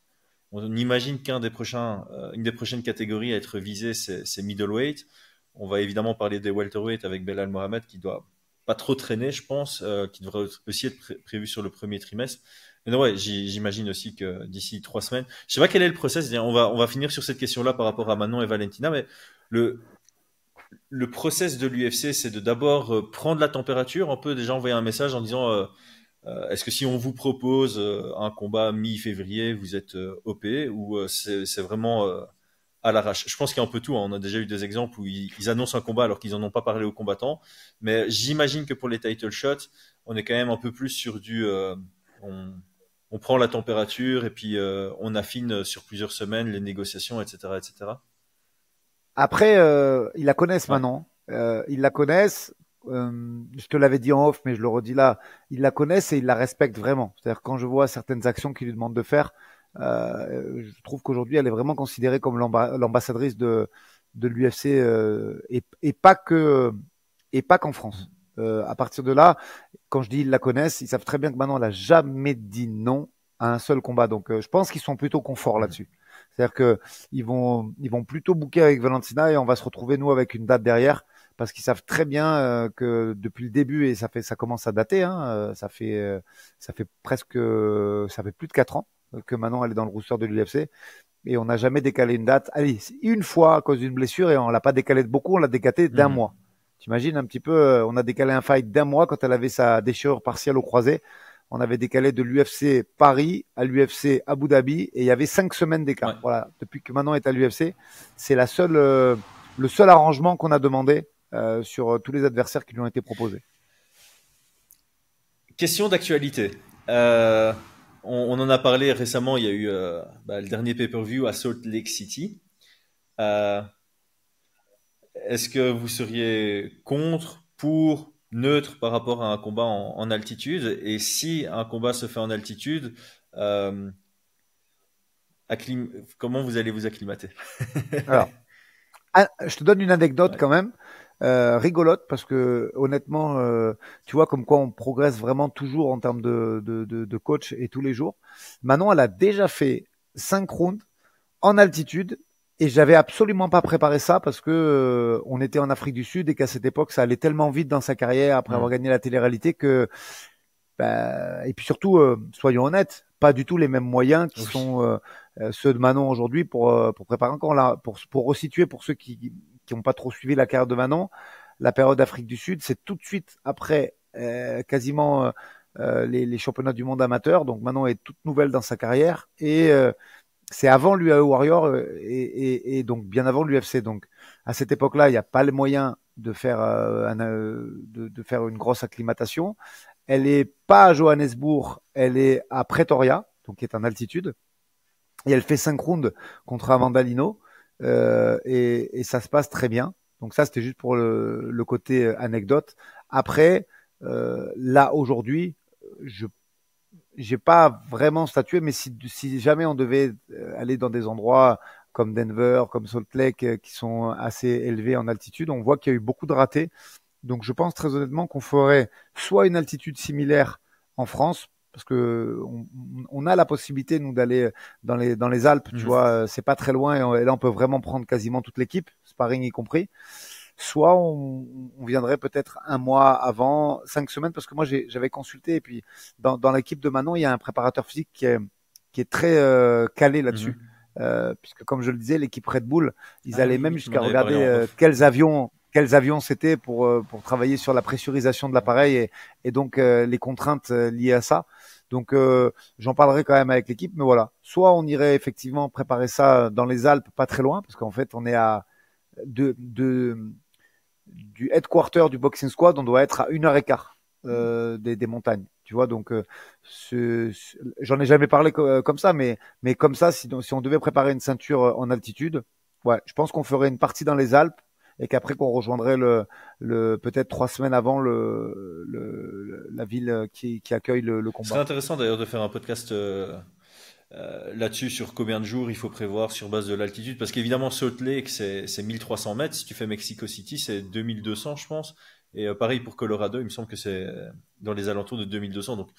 On imagine une des prochaines catégories à être visée, c'est middleweight. On va évidemment parler des welterweight avec Belal Mohamed qui doit pas trop traîner, je pense, qui devrait aussi être prévu sur le premier trimestre. Mais non, ouais, j'imagine aussi que d'ici 3 semaines, je sais pas quel est le process. On va finir sur cette question-là par rapport à Manon et Valentina, mais le, le process de l'UFC, c'est de d'abord prendre la température, on peut déjà envoyer un message en disant est-ce que si on vous propose un combat mi-février, vous êtes OP ou c'est vraiment à l'arrache? Je pense qu'il y a un peu tout, hein. On a déjà eu des exemples où ils annoncent un combat alors qu'ils n'en ont pas parlé aux combattants. Mais j'imagine que pour les title shots, on est quand même un peu plus sur on, on prend la température et puis on affine sur plusieurs semaines les négociations, etc., etc. Après, ils la connaissent Ouais. maintenant. Ils la connaissent. Je te l'avais dit en off, mais je le redis là. Ils la connaissent et ils la respectent vraiment. C'est-à-dire quand je vois certaines actions qu'ils lui demandent de faire, je trouve qu'aujourd'hui, elle est vraiment considérée comme l'ambassadrice de l'UFC et pas que et pas qu'en France. À partir de là, quand je dis ils la connaissent, ils savent très bien que maintenant, elle a jamais dit non à un seul combat. Donc, je pense qu'ils sont plutôt confort Mhm. là-dessus. C'est-à-dire que ils vont plutôt booker avec Valentina et on va se retrouver nous avec une date derrière parce qu'ils savent très bien que depuis le début et ça commence à dater, hein, ça fait presque, ça fait plus de 4 ans que maintenant elle est dans le roster de l'UFC et on n'a jamais décalé une date. Allez, une fois à cause d'une blessure et on l'a pas décalé de beaucoup, on l'a décalé d'un Mhm. mois. T'imagines un petit peu, on a décalé un fight d'un mois quand elle avait sa déchirure partielle au croisé. On avait décalé de l'UFC Paris à l'UFC Abu Dhabi et il y avait 5 semaines Ouais. d'écart. Voilà, depuis que Manon est à l'UFC, c'est le seul arrangement qu'on a demandé sur tous les adversaires qui lui ont été proposés. Question d'actualité. Euh, on en a parlé récemment. Il y a eu le dernier pay-per-view à Salt Lake City. Euh, Est-ce que vous seriez contre, pour, neutre par rapport à un combat en altitude? Et si un combat se fait en altitude, euh, comment vous allez vous acclimater? Alors, je te donne une anecdote Ouais. quand même, rigolote, parce que honnêtement, tu vois comme quoi on progresse vraiment toujours en termes de coach et tous les jours. Manon, elle a déjà fait 5 rounds en altitude et j'avais absolument pas préparé ça parce que on était en Afrique du Sud et qu'à cette époque ça allait tellement vite dans sa carrière après avoir Hmm. gagné la télé-réalité que bah, et puis surtout soyons honnêtes, pas du tout les mêmes moyens qui Oui. sont ceux de Manon aujourd'hui pour préparer encore là pour resituer pour ceux qui ont pas trop suivi la carrière de Manon, la période d'Afrique du Sud, c'est tout de suite après quasiment les championnats du monde amateur. Donc Manon est toute nouvelle dans sa carrière et c'est avant l'UAE Warrior et donc bien avant l'UFC. Donc à cette époque-là, il n'y a pas les moyens de faire de faire une grosse acclimatation. Elle est pas à Johannesburg, elle est à Pretoria, donc qui est en altitude. Et elle fait 5 rounds contre Amanda Lino et ça se passe très bien. Donc ça, c'était juste pour le côté anecdote. Après, là aujourd'hui, je j'ai pas vraiment statué, mais si jamais on devait aller dans des endroits comme Denver, comme Salt Lake, qui sont assez élevés en altitude, on voit qu'il y a eu beaucoup de ratés. Donc je pense très honnêtement qu'on ferait soit une altitude similaire en France, parce que on a la possibilité nous d'aller dans les Alpes, tu vois, c'est pas très loin et là on peut vraiment prendre quasiment toute l'équipe, sparring y compris. Soit on viendrait peut-être un mois avant, 5 semaines, parce que moi j'avais consulté et puis dans l'équipe de Manon il y a un préparateur physique qui est très calé là-dessus, puisque comme je le disais l'équipe Red Bull ils allaient même jusqu'à regarder quels avions c'était pour travailler sur la pressurisation de l'appareil et donc les contraintes liées à ça. Donc j'en parlerai quand même avec l'équipe, mais voilà. Soit on irait effectivement préparer ça dans les Alpes, pas très loin, parce qu'en fait on est à du headquarter du Boxing Squad, on doit être à 1 heure et quart des montagnes. Tu vois, donc j'en ai jamais parlé comme ça, mais comme ça, si on devait préparer une ceinture en altitude, ouais, je pense qu'on ferait une partie dans les Alpes et qu'après qu'on rejoindrait peut-être 3 semaines avant la ville qui accueille le combat. C'est intéressant d'ailleurs de faire un podcast là-dessus sur combien de jours il faut prévoir sur base de l'altitude, parce qu'évidemment Salt Lake c'est 1300 mètres, si tu fais Mexico City c'est 2200 je pense, et pareil pour Colorado, il me semble que c'est dans les alentours de 2200, donc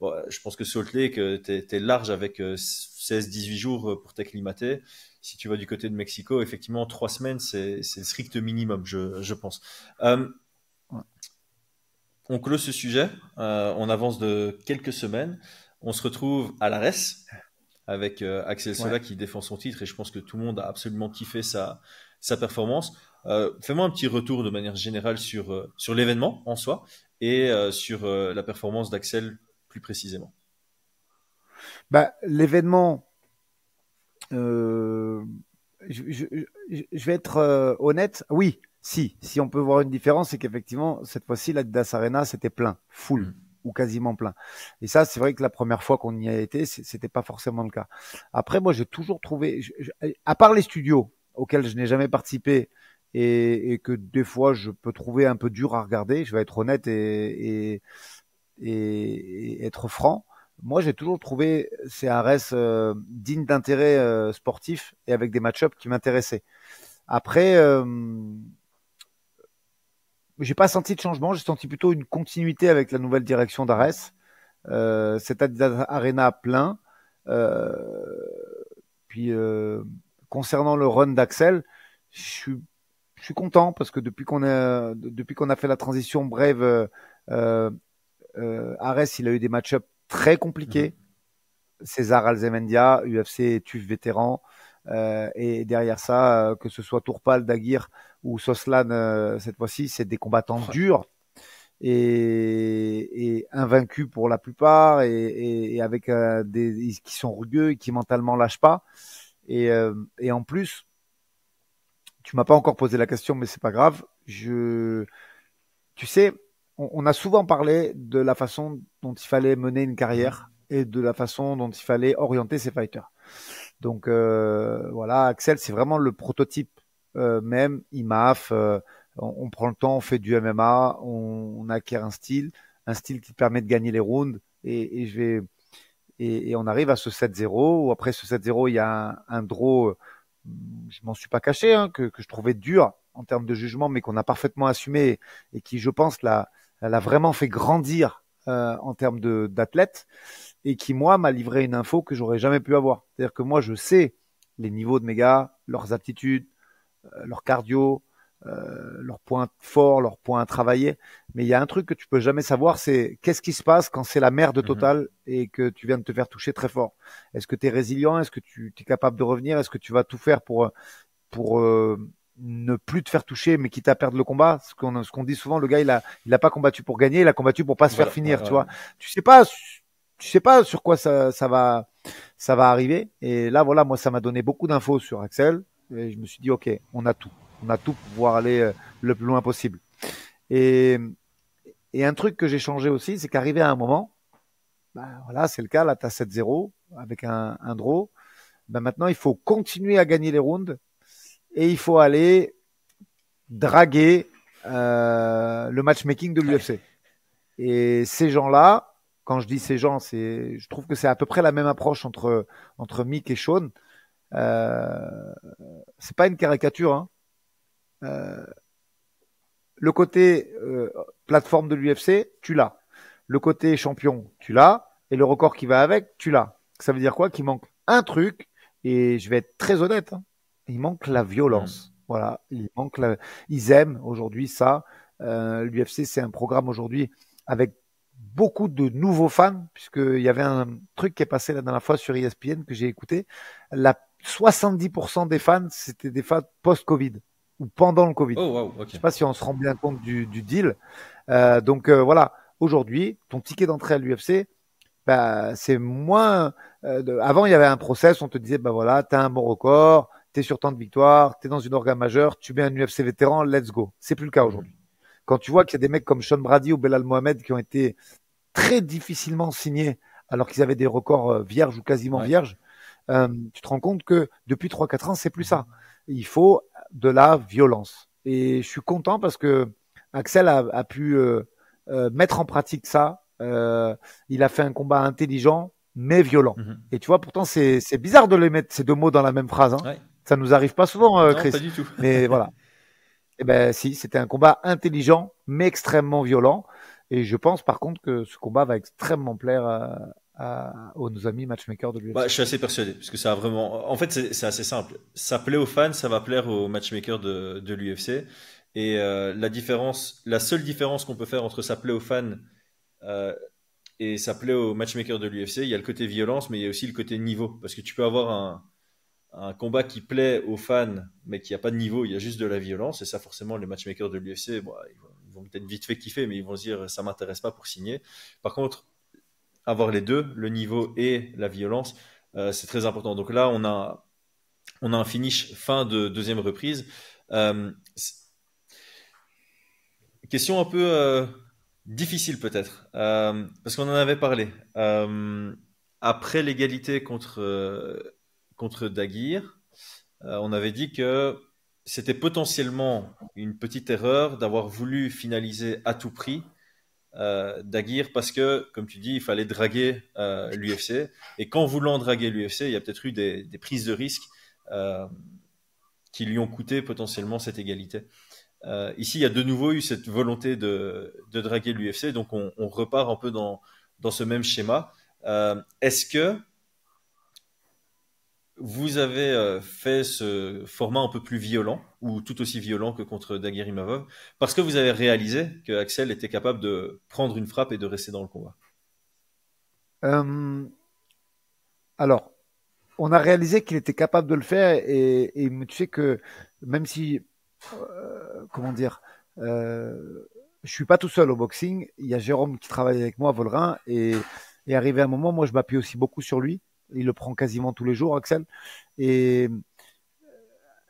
bon, je pense que Salt Lake t'es large avec 16-18 jours pour t'acclimater. Si tu vas du côté de Mexico, effectivement 3 semaines c'est le strict minimum, je pense. On close ce sujet, on avance de quelques semaines, on se retrouve à l'Ares avec Axel Sola qui défend son titre, et je pense que tout le monde a absolument kiffé sa performance. Fais-moi un petit retour de manière générale sur l'événement en soi et sur la performance d'Axel plus précisément. Bah, l'événement, je vais être honnête. Oui, si on peut voir une différence, c'est qu'effectivement, cette fois-ci, l'Adidas Arena, c'était plein, full. Ou quasiment plein. Et ça, c'est vrai que la première fois qu'on y a été, c'était pas forcément le cas. Après, moi, j'ai toujours trouvé, à part les studios auxquels je n'ai jamais participé et que des fois je peux trouver un peu dur à regarder, je vais être honnête et être franc. Moi, j'ai toujours trouvé ces Ares dignes d'intérêt sportif et avec des match-ups qui m'intéressaient. Après, j'ai pas senti de changement, j'ai senti plutôt une continuité avec la nouvelle direction d'Ares. Cette Adidas Arena plein. Puis concernant le run d'Axel, je suis content parce que depuis qu'on a fait la transition Brave, Ares il a eu des match-ups très compliqués. César Alzemendia, UFC TUF vétéran. Et derrière ça, que ce soit Tourpal, Daguirre ou Soslan, cette fois-ci, c'est des combattants durs et invaincus pour la plupart et avec qui sont rugueux et qui mentalement lâchent pas. Et en plus, tu m'as pas encore posé la question, mais c'est pas grave. Tu sais, on a souvent parlé de la façon dont il fallait mener une carrière et de la façon dont il fallait orienter ses fighters. Donc voilà, Axel, c'est vraiment le prototype même, IMAF, on prend le temps, on fait du MMA, on acquiert un style qui permet de gagner les rounds et on arrive à ce 7-0, où après ce 7-0, il y a un draw, je m'en suis pas caché, hein, que je trouvais dur en termes de jugement, mais qu'on a parfaitement assumé et qui, je pense, l'a vraiment fait grandir en termes d'athlète. Et qui, moi, m'a livré une info que j'aurais jamais pu avoir. C'est-à-dire que moi, je sais les niveaux de mes gars, leurs aptitudes, leur cardio, leurs points forts, leurs points à travailler. Mais il y a un truc que tu peux jamais savoir, c'est qu'est-ce qui se passe quand c'est la merde totale et que tu viens de te faire toucher très fort. Est-ce que tu es résilient? Est-ce que tu es capable de revenir? Est-ce que tu vas tout faire pour ne plus te faire toucher, mais quitte à perdre le combat? Ce qu'on dit souvent, le gars, il a pas combattu pour gagner, il a combattu pour pas se faire finir, tu vois. Tu sais pas sur quoi ça va ça va arriver. Et là, voilà, moi, ça m'a donné beaucoup d'infos sur Axel. Et je me suis dit, OK, on a tout. On a tout pour pouvoir aller le plus loin possible. Et, et un truc que j'ai changé aussi, c'est qu'arrivé à un moment, bah, voilà, c'est le cas, là, tu as 7-0 avec un draw. Ben maintenant, il faut continuer à gagner les rounds et il faut aller draguer le matchmaking de l'UFC. Et ces gens-là, quand je dis ces gens, je trouve que c'est à peu près la même approche entre Mick et Sean. C'est pas une caricature. Hein. Le côté plateforme de l'UFC, tu l'as. Le côté champion, tu l'as. Et le record qui va avec, tu l'as. Ça veut dire quoi? Qu'il manque un truc. Et je vais être très honnête. Hein, il manque la violence. Voilà. Ils aiment aujourd'hui ça. L'UFC, c'est un programme aujourd'hui avec beaucoup de nouveaux fans, puisqu'il y avait un truc qui est passé la dernière fois sur ESPN que j'ai écouté. 70% des fans, c'était des fans post-Covid ou pendant le Covid. Oh, wow, okay. Je sais pas si on se rend bien compte du deal. Donc voilà, aujourd'hui, ton ticket d'entrée à l'UFC, bah, c'est moins. Avant, il y avait un process, on te disait, bah voilà, t'as un bon record, t'es sur tant de victoires, t'es dans une organe majeure, tu mets un UFC vétéran, let's go. C'est plus le cas aujourd'hui. Quand tu vois qu'il y a des mecs comme Sean Brady ou Belal Mohamed qui ont été très difficilement signés alors qu'ils avaient des records vierges ou quasiment vierges, tu te rends compte que depuis 3-4 ans, c'est plus ça. Il faut de la violence. Et je suis content parce que Axel a pu mettre en pratique ça. Il a fait un combat intelligent mais violent. Et tu vois, pourtant, c'est bizarre de les mettre ces deux mots dans la même phrase. Hein. Ça nous arrive pas souvent, Chris. Non, pas du tout. Mais voilà. Eh ben si, c'était un combat intelligent mais extrêmement violent. Et je pense par contre que ce combat va extrêmement plaire à nos amis matchmakers de l'UFC. Bah, je suis assez persuadé, parce que ça a vraiment. En fait, c'est assez simple. Ça plaît aux fans, ça va plaire aux matchmakers de l'UFC. Et la seule différence qu'on peut faire entre ça plaît aux fans et ça plaît aux matchmakers de l'UFC, il y a le côté violence, mais il y a aussi le côté niveau. Parce que tu peux avoir un combat qui plaît aux fans, mais qui n'a pas de niveau, il y a juste de la violence. Et ça, forcément, les matchmakers de l'UFC, bon, ils vont peut-être vite fait kiffer, mais ils vont se dire ça m'intéresse pas pour signer. Par contre, avoir les deux, le niveau et la violence, c'est très important. Donc là, on a un finish fin de deuxième reprise. Question un peu difficile peut-être, parce qu'on en avait parlé. Après l'égalité contre Daguerre, on avait dit que c'était potentiellement une petite erreur d'avoir voulu finaliser à tout prix Daguerre parce que, comme tu dis, il fallait draguer l'UFC. Et qu'en voulant draguer l'UFC, il y a peut-être eu des prises de risques qui lui ont coûté potentiellement cette égalité. Ici, il y a de nouveau eu cette volonté de draguer l'UFC, donc on repart un peu dans ce même schéma. Est-ce que vous avez fait ce format un peu plus violent, ou tout aussi violent que contre Daguerre Imavov, parce que vous avez réalisé que Axel était capable de prendre une frappe et de rester dans le combat? Alors, on a réalisé qu'il était capable de le faire, et tu sais que même si, comment dire, je suis pas tout seul au boxing, il y a Jérôme qui travaille avec moi à Volrin, et arrivé à un moment, moi je m'appuie aussi beaucoup sur lui. Il le prend quasiment tous les jours, Axel. Et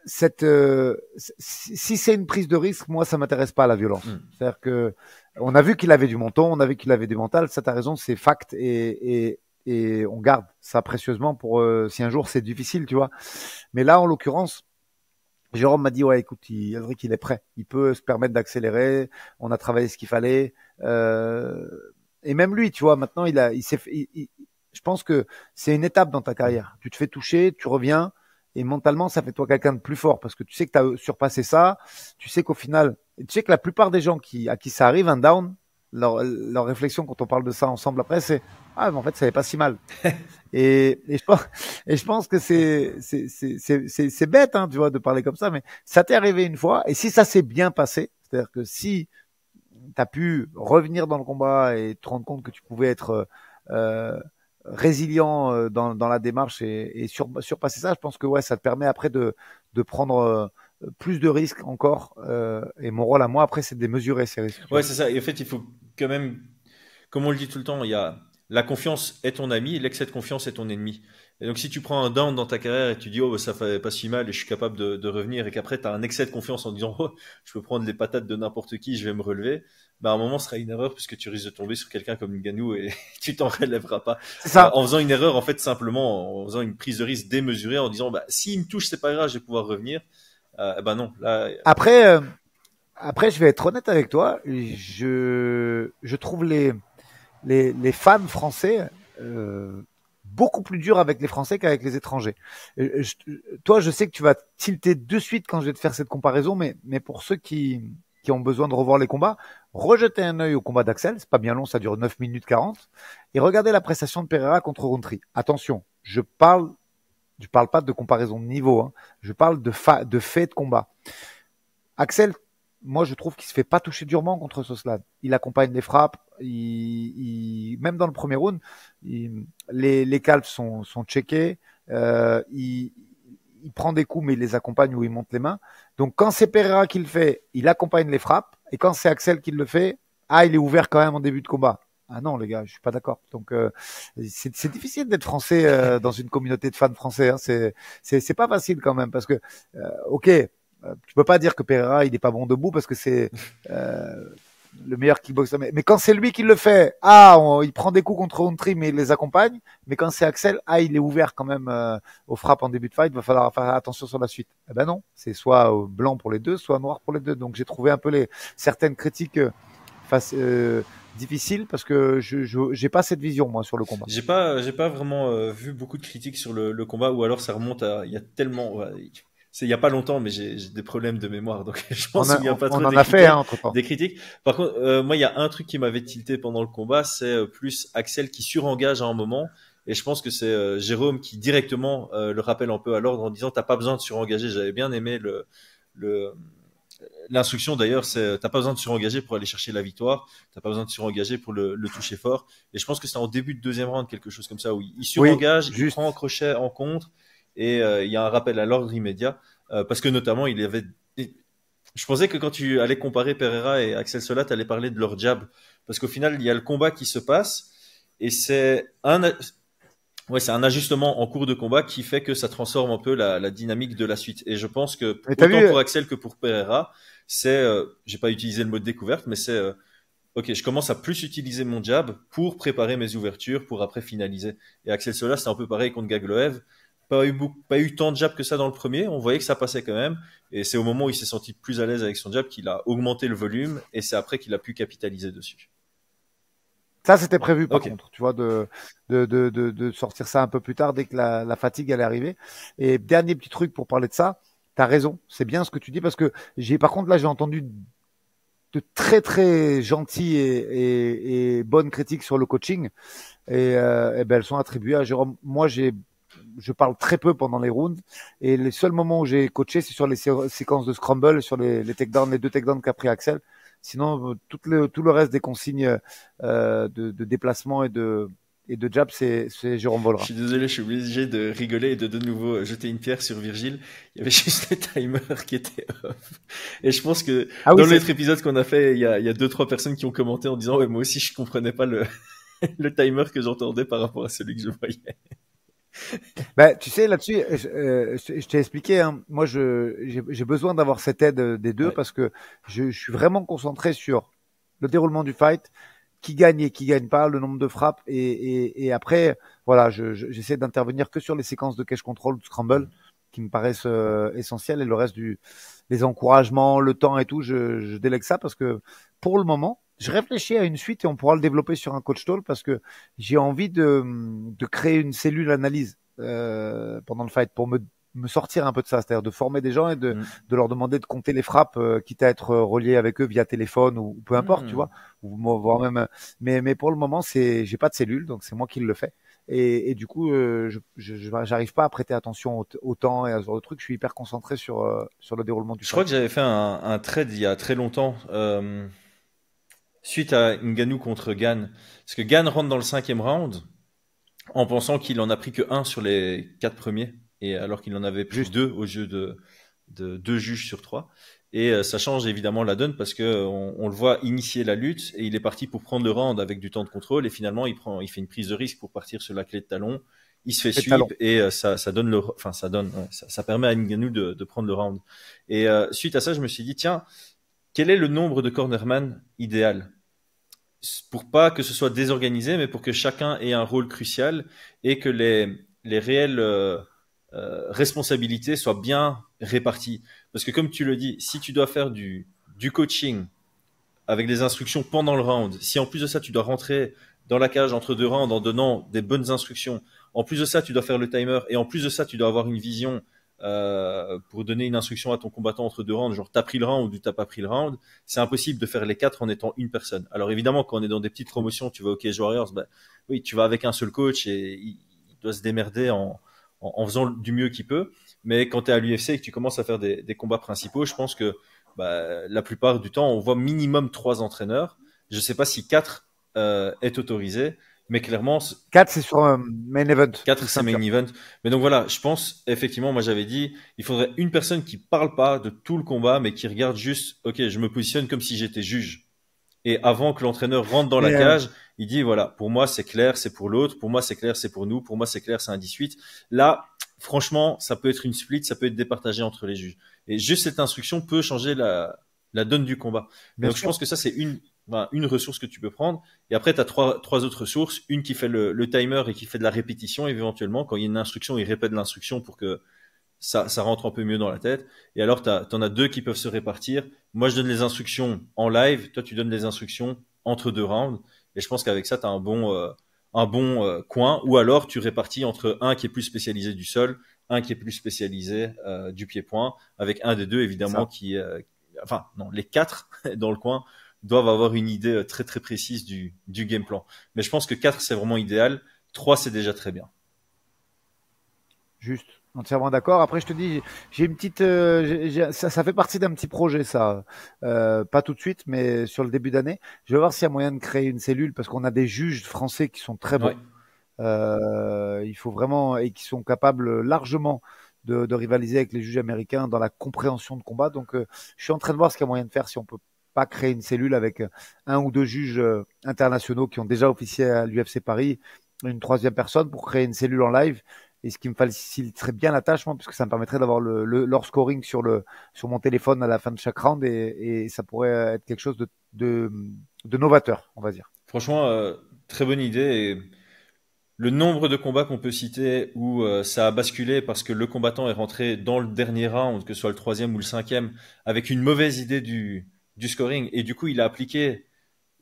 si c'est une prise de risque, moi, ça m'intéresse pas la violence. C'est-à-dire que on a vu qu'il avait du menton, on a vu qu'il avait du mental. Ça, t'as raison, c'est fact. Et on garde ça précieusement pour si un jour c'est difficile, tu vois. Mais là, en l'occurrence, Jérôme m'a dit, ouais, écoute, Aldric, il est prêt. Il peut se permettre d'accélérer. On a travaillé ce qu'il fallait. Et même lui, tu vois, maintenant, je pense que c'est une étape dans ta carrière. Tu te fais toucher, tu reviens, et mentalement, ça fait toi quelqu'un de plus fort parce que tu sais que tu as surpassé ça. Tu sais qu'au final, tu sais que la plupart des gens à qui ça arrive, un down, leur réflexion quand on parle de ça ensemble après, c'est ah, mais en fait, ça n'est pas si mal. et je pense que c'est bête, hein, tu vois, de parler comme ça, mais ça t'est arrivé une fois. Et si ça s'est bien passé, c'est-à-dire que si tu as pu revenir dans le combat et te rendre compte que tu pouvais être résilient dans la démarche et surpasser ça, je pense que ouais, ça te permet après de prendre plus de risques encore. Et mon rôle à moi après, c'est de les mesurer ces risques. Ouais, c'est ça. Et en fait, il faut quand même, comme on le dit tout le temps, il y a la confiance est ton ami, l'excès de confiance est ton ennemi. Et donc, si tu prends un down dans ta carrière et tu dis, oh, bah, ça fait pas si mal et je suis capable de revenir, et qu'après, tu as un excès de confiance en disant, oh, je peux prendre les patates de n'importe qui, je vais me relever, bah, à un moment, ce sera une erreur puisque tu risques de tomber sur quelqu'un comme Ngannou et tu t'en relèveras pas. C'est ça. En faisant une erreur, en fait, simplement, en faisant une prise de risque démesurée, en disant, bah, s'il me touche, c'est pas grave, je vais pouvoir revenir. Ben non, là. Après, je vais être honnête avec toi. Je trouve les fans français beaucoup plus durs avec les Français qu'avec les étrangers. Toi, je sais que tu vas tilter de suite quand je vais te faire cette comparaison, mais pour ceux qui ont besoin de revoir les combats, rejetez un œil au combat d'Axel. C'est pas bien long, ça dure 9 minutes 40. Et regardez la prestation de Pereira contre Rountree. Attention, je parle pas de comparaison de niveau, hein. Je parle de fait de combat. Axel, moi, je trouve qu'il se fait pas toucher durement contre Soslan. Il accompagne les frappes. Même dans le premier round, les calves sont checkés. Il prend des coups, mais il les accompagne ou il monte les mains. Donc, quand c'est Pereira qui le fait, il accompagne les frappes. Et quand c'est Axel qui le fait, il est ouvert quand même en début de combat. Ah non, les gars, je suis pas d'accord. Donc, c'est difficile d'être français dans une communauté de fans français, hein. C'est pas facile quand même parce que, ok, tu peux pas dire que Pereira il est pas bon debout parce que c'est le meilleur kickboxer. Mais quand c'est lui qui le fait, il prend des coups contre Rountree mais il les accompagne. Mais quand c'est Axel, il est ouvert quand même aux frappes en début de fight. Il va falloir faire attention sur la suite. Eh ben non, c'est soit blanc pour les deux, soit noir pour les deux. Donc j'ai trouvé un peu certaines critiques difficiles parce que je j'ai pas cette vision moi sur le combat. J'ai pas vraiment vu beaucoup de critiques sur le combat, ou alors ça remonte à, il y a tellement, c'est il y a pas longtemps, mais j'ai des problèmes de mémoire, donc je m'en souviens pas trop On en des a fait critiques. entre-temps. Des critiques. Par contre, moi, il y a un truc qui m'avait tilté pendant le combat, c'est plus Axel qui surengage à un moment. Et je pense que c'est Jérôme qui directement le rappelle un peu à l'ordre en disant t'as pas besoin de surengager. J'avais bien aimé le l'instruction d'ailleurs, c'est t'as pas besoin de surengager pour aller chercher la victoire, t'as pas besoin de surengager pour le toucher fort. Et je pense que c'est en début de deuxième round quelque chose comme ça où il surengage, il juste. prend un crochet en contre et il y a un rappel à l'ordre immédiat parce que notamment il y avait. Je pensais que quand tu allais comparer Pereira et Axel Sola, tu allais parler de leur jab parce qu'au final il y a le combat qui se passe et c'est un ajustement en cours de combat qui fait que ça transforme un peu la dynamique de la suite. Et je pense que Mais t'as autant vu, pour Axel que pour Pereira, c'est, j'ai pas utilisé le mot de découverte, mais c'est, ok, je commence à plus utiliser mon jab pour préparer mes ouvertures, pour après finaliser. Et Axel Sola, c'est un peu pareil contre Gagloev. Pas eu tant de jab que ça dans le premier. On voyait que ça passait quand même. Et c'est au moment où il s'est senti plus à l'aise avec son jab qu'il a augmenté le volume. Et c'est après qu'il a pu capitaliser dessus. ça c'était prévu par Ok. contre, tu vois, de sortir ça un peu plus tard dès que la fatigue allait arriver. Et dernier petit truc pour parler de ça, t'as raison, c'est bien ce que tu dis parce que par contre là j'ai entendu de très très gentilles et bonnes critiques sur le coaching et ben elles sont attribuées à Jérôme. Moi je parle très peu pendant les rounds et les seuls moments où j'ai coaché c'est sur les séquences de scramble, sur les takedowns, les deux takedowns qu'a pris Axel. Sinon tout le reste des consignes de déplacement et de jab c'est Jérôme Je Volera. suis désolé, je suis obligé de rigoler et de nouveau jeter une pierre sur Virgile. Il y avait juste le timer qui était off. Et je pense que Ah oui, dans l'autre épisode qu'on a fait, il y a deux, trois personnes qui ont commenté en disant, ouais, moi aussi, je comprenais pas le timer que j'entendais par rapport à celui que je voyais. ben, tu sais, là-dessus, je t'ai expliqué, hein, moi, j'ai besoin d'avoir cette aide des deux Ouais. parce que je suis vraiment concentré sur le déroulement du fight, qui gagne et qui gagne pas, le nombre de frappes, et après, voilà, j'essaie d'intervenir que sur les séquences de catch control, de scramble, qui me paraissent essentielles, et le reste les encouragements, le temps et tout, je délègue ça parce que pour le moment, je réfléchis à une suite et on pourra le développer sur un coach talk parce que j'ai envie de créer une cellule analyse pendant le fight pour me sortir un peu de ça, c'est-à-dire de former des gens et de leur demander de compter les frappes, quitte à être relié avec eux via téléphone ou peu importe, tu vois, ou voire même. Mais pour le moment, j'ai pas de cellule, donc c'est moi qui le fais. Et du coup, j'arrive pas à prêter attention au temps et à ce genre de trucs. Je suis hyper concentré sur le déroulement du Je fight. crois que j'avais fait un trade il y a très longtemps, suite à Ngannou contre Gann. Parce que Gann rentre dans le 5e round en pensant qu'il en a pris que un sur les 4 premiers, et alors qu'il en avait pris Juste. 2 au jeu de 2 juges sur 3. Et ça change évidemment la donne parce que on le voit initier la lutte et il est parti pour prendre le round avec du temps de contrôle et finalement il fait une prise de risque pour partir sur la clé de talon. Il se fait sweep et ça donne ça permet à Ngannou de prendre le round. Et suite à ça, je me suis dit tiens, quel est le nombre de cornerman idéal pour pas que ce soit désorganisé, mais pour que chacun ait un rôle crucial et que les réelles responsabilités soient bien réparties. Parce que comme tu le dis, si tu dois faire du coaching avec des instructions pendant le round, si en plus de ça tu dois rentrer dans la cage entre deux rounds en donnant des bonnes instructions, en plus de ça tu dois faire le timer et en plus de ça tu dois avoir une vision pour donner une instruction à ton combattant entre deux rounds, genre t'as pris le round ou t'as pas pris le round, c'est impossible de faire les quatre en étant une personne. Alors évidemment quand on est dans des petites promotions, tu vas au Cage Warriors, ben, oui tu vas avec un seul coach et il doit se démerder en faisant du mieux qu'il peut. Mais quand tu es à l'UFC et que tu commences à faire des combats principaux, je pense que bah, la plupart du temps, on voit minimum 3 entraîneurs. Je sais pas si 4 est autorisé, mais clairement... 4, c'est sur main event. 4, c'est main event. Mais donc voilà, je pense, effectivement, moi j'avais dit, il faudrait une personne qui parle pas de tout le combat, mais qui regarde juste, ok, je me positionne comme si j'étais juge. Et avant que l'entraîneur rentre dans la cage, il dit voilà, pour moi c'est clair, c'est pour l'autre, pour moi c'est clair, c'est pour nous, pour moi c'est clair, c'est un 18. Là, franchement, ça peut être une split, ça peut être départagé entre les juges. Et juste cette instruction peut changer la donne du combat. Donc je pense que ça c'est une ressource que tu peux prendre. Et après, tu as trois autres ressources. Une qui fait le timer et qui fait de la répétition éventuellement. Quand il y a une instruction, il répète l'instruction pour que ça rentre un peu mieux dans la tête. Et alors, t'en as deux qui peuvent se répartir. Moi, je donne les instructions en live. Toi, tu donnes les instructions entre deux rounds. Et je pense qu'avec ça, tu as un bon coin. Ou alors, tu répartis entre un qui est plus spécialisé du sol, un qui est plus spécialisé du pied-point, avec un des deux, évidemment, les quatre dans le coin doivent avoir une idée très, très précise du game plan. Mais je pense que 4, c'est vraiment idéal. 3, c'est déjà très bien. Juste. Entièrement d'accord. Après, je te dis, j'ai une petite, ça fait partie d'un petit projet, ça. Pas tout de suite, mais sur le début d'année. Je vais voir s'il y a moyen de créer une cellule parce qu'on a des juges français qui sont très bons. Ouais. Il faut vraiment et qui sont capables largement de rivaliser avec les juges américains dans la compréhension de combat. Donc, je suis en train de voir ce qu'il y a moyen de faire si on peut pas créer une cellule avec un ou deux juges internationaux qui ont déjà officié à l'UFC Paris, une troisième personne pour créer une cellule en live. Et ce qui me faciliterait bien la tâche, moi, puisque ça me permettrait d'avoir leur scoring sur mon téléphone à la fin de chaque round et ça pourrait être quelque chose de novateur, on va dire. Franchement, très bonne idée. Et le nombre de combats qu'on peut citer où ça a basculé parce que le combattant est rentré dans le dernier round, que ce soit le troisième ou le cinquième, avec une mauvaise idée du scoring et du coup il a appliqué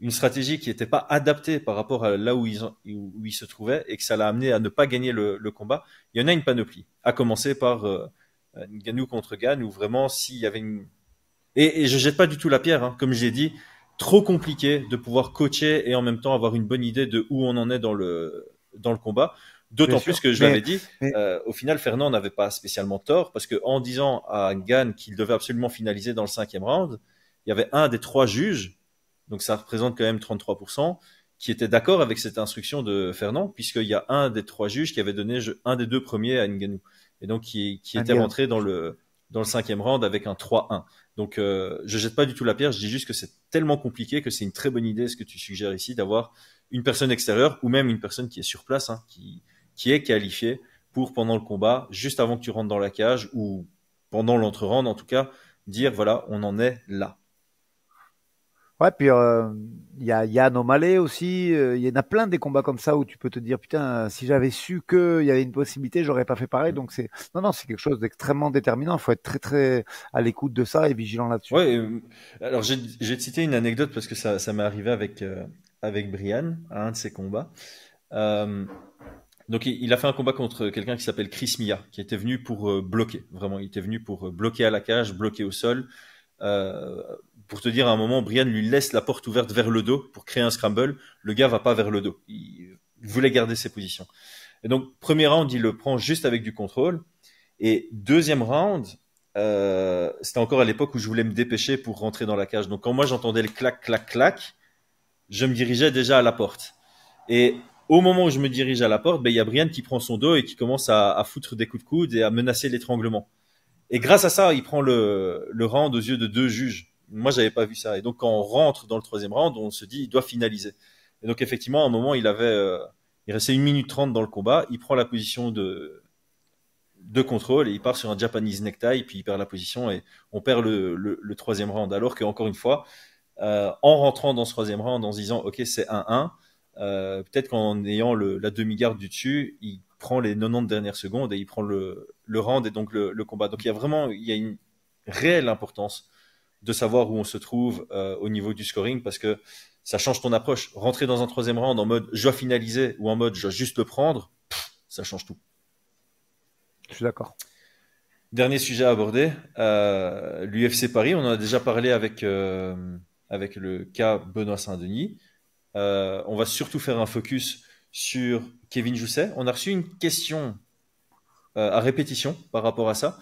une stratégie qui n'était pas adaptée par rapport à là où il se trouvait et que ça l'a amené à ne pas gagner le combat. Il y en a une panoplie, à commencer par Ngannou contre Gane, où vraiment s'il y avait une... Et je jette pas du tout la pierre, hein, comme j'ai dit, trop compliqué de pouvoir coacher et en même temps avoir une bonne idée de où on en est dans le combat. D'autant plus que je l'avais dit, au final, Fernand n'avait pas spécialement tort, parce que en disant à Gane qu'il devait absolument finaliser dans le 5e round, il y avait un des 3 juges, donc ça représente quand même 33%, qui était d'accord avec cette instruction de Fernand, puisqu'il y a un des 3 juges qui avait donné un des 2 premiers à Ngannou, et donc qui était rentré dans le 5e round avec un 3-1. Donc je jette pas du tout la pierre, je dis juste que c'est tellement compliqué que c'est une très bonne idée ce que tu suggères ici, d'avoir une personne extérieure ou même une personne qui est sur place, hein, qui est qualifiée pour pendant le combat, juste avant que tu rentres dans la cage ou pendant l'entre-round en tout cas, dire voilà, on en est là. Ouais, puis il y a Yann O'Malley aussi. Il y en a plein des combats comme ça où tu peux te dire putain, si j'avais su qu'il y avait une possibilité, j'aurais pas fait pareil. Donc c'est c'est quelque chose d'extrêmement déterminant. Il faut être très très à l'écoute de ça et vigilant là-dessus. Ouais. Alors j'ai cité une anecdote parce que ça m'est arrivé avec Brian à un de ses combats. Donc il a fait un combat contre quelqu'un qui s'appelle Chris Mia, qui était venu pour bloquer. Vraiment, il était venu pour bloquer à la cage, bloquer au sol. Pour te dire, à un moment, Brian lui laisse la porte ouverte vers le dos pour créer un scramble. Le gars va pas vers le dos. Il voulait garder ses positions. Et donc, premier round, il le prend juste avec du contrôle. Et deuxième round, c'était encore à l'époque où je voulais me dépêcher pour rentrer dans la cage. Donc, quand moi, j'entendais le clac, clac, clac, je me dirigeais déjà à la porte. Et au moment où je me dirige à la porte, il y a Brian qui prend son dos et qui commence à foutre des coups de coude et à menacer l'étranglement. Et grâce à ça, il prend le round aux yeux de 2 juges. Moi, j'avais pas vu ça. Et donc, quand on rentre dans le troisième round, on se dit, il doit finaliser. Et donc, effectivement, à un moment, il restait 1 minute 30 dans le combat. Il prend la position de contrôle et il part sur un Japanese necktie, puis il perd la position et on perd le troisième round. Alors qu'encore une fois, en rentrant dans ce troisième round, en se disant, OK, c'est 1-1, peut-être qu'en ayant la demi-garde du dessus, il prend les 90 dernières secondes et il prend le round et donc le combat. Donc il y a une réelle importance de savoir où on se trouve au niveau du scoring parce que ça change ton approche. Rentrer dans un troisième round en mode je dois finaliser ou en mode je dois juste le prendre, ça change tout. Je suis d'accord. Dernier sujet à aborder, l'UFC Paris. On en a déjà parlé avec le cas Benoît Saint-Denis. On va surtout faire un focus sur Kevin Jousset. On a reçu une question à répétition par rapport à ça.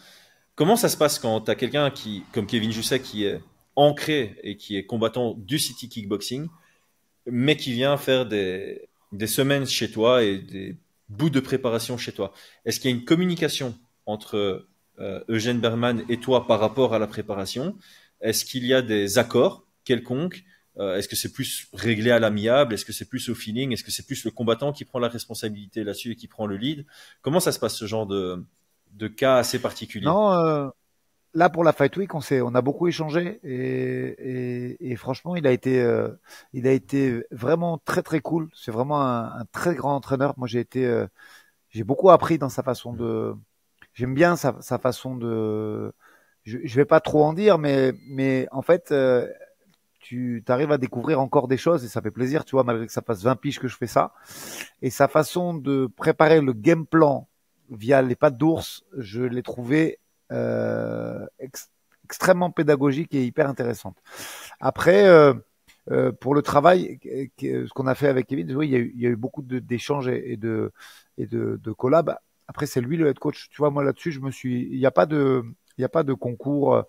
Comment ça se passe quand tu as quelqu'un comme Kevin Jousset, qui est ancré et qui est combattant du City Kickboxing, mais qui vient faire des semaines chez toi et des bouts de préparation chez toi? Est-ce qu'il y a une communication entre Eugène Berman et toi par rapport à la préparation? Est-ce qu'il y a des accords quelconques? Est-ce que c'est plus réglé à l'amiable? Est-ce que c'est plus au feeling? Est-ce que c'est plus le combattant qui prend la responsabilité là-dessus et qui prend le lead? Comment ça se passe, ce genre de cas assez particulier? Non, là pour la Fight Week, on a beaucoup échangé et franchement, il a été vraiment très très cool. C'est vraiment un très grand entraîneur. Moi, j'ai beaucoup appris dans sa façon de. J'aime bien sa façon de. Je vais pas trop en dire, mais en fait, tu arrives à découvrir encore des choses et ça fait plaisir, tu vois, malgré que ça fasse 20 piges que je fais ça. Et sa façon de préparer le game plan via les pattes d'ours, je l'ai trouvé extrêmement pédagogique et hyper intéressante. Après, pour le travail, ce qu'on a fait avec Kevin, oui, il y a eu beaucoup d'échanges et de collabs. Après, c'est lui le head coach. Tu vois, moi là-dessus, il n'y a pas de concours,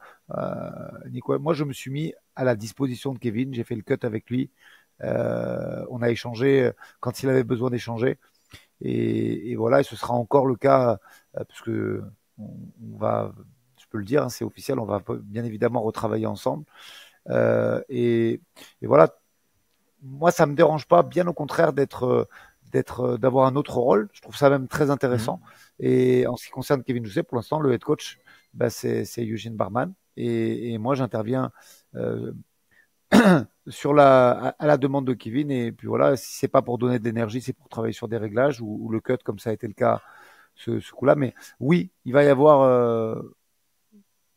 ni quoi. Moi, je me suis mis à la disposition de Kevin. J'ai fait le cut avec lui. On a échangé quand il avait besoin d'échanger. Et voilà, et ce sera encore le cas, parce que on va, je peux le dire, hein, c'est officiel, on va bien évidemment retravailler ensemble. Et voilà, moi ça me dérange pas, bien au contraire d'avoir un autre rôle. Je trouve ça même très intéressant. Et en ce qui concerne Kevin Jousset, pour l'instant, le head coach, bah, c'est Eugene Barman. Et moi, j'interviens à la demande de Kevin. Et puis voilà, si c'est pas pour donner de l'énergie, c'est pour travailler sur des réglages ou le cut, comme ça a été le cas ce coup-là. Mais oui, il va y avoir.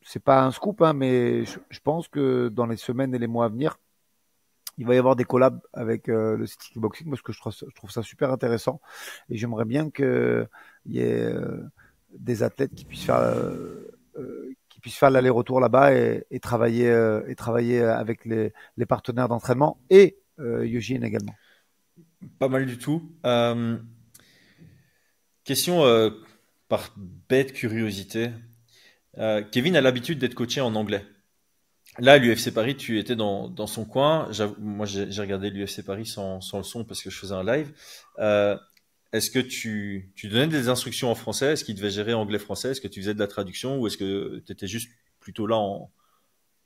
C'est pas un scoop, hein, mais je pense que dans les semaines et les mois à venir, il va y avoir des collabs avec le City Kickboxing parce que je trouve ça super intéressant et j'aimerais bien qu'il y ait des athlètes qui puissent faire l'aller-retour là-bas et travailler avec les partenaires d'entraînement et Eugene également. Pas mal du tout. Question par bête curiosité. Kevin a l'habitude d'être coaché en anglais. Là, à l'UFC Paris, tu étais dans son coin. Moi, j'ai regardé l'UFC Paris sans le son parce que je faisais un live. Euh, Est-ce que tu donnais des instructions en français? Est-ce qu'il devait gérer anglais-français? Est-ce que tu faisais de la traduction? Ou est-ce que tu étais juste plutôt là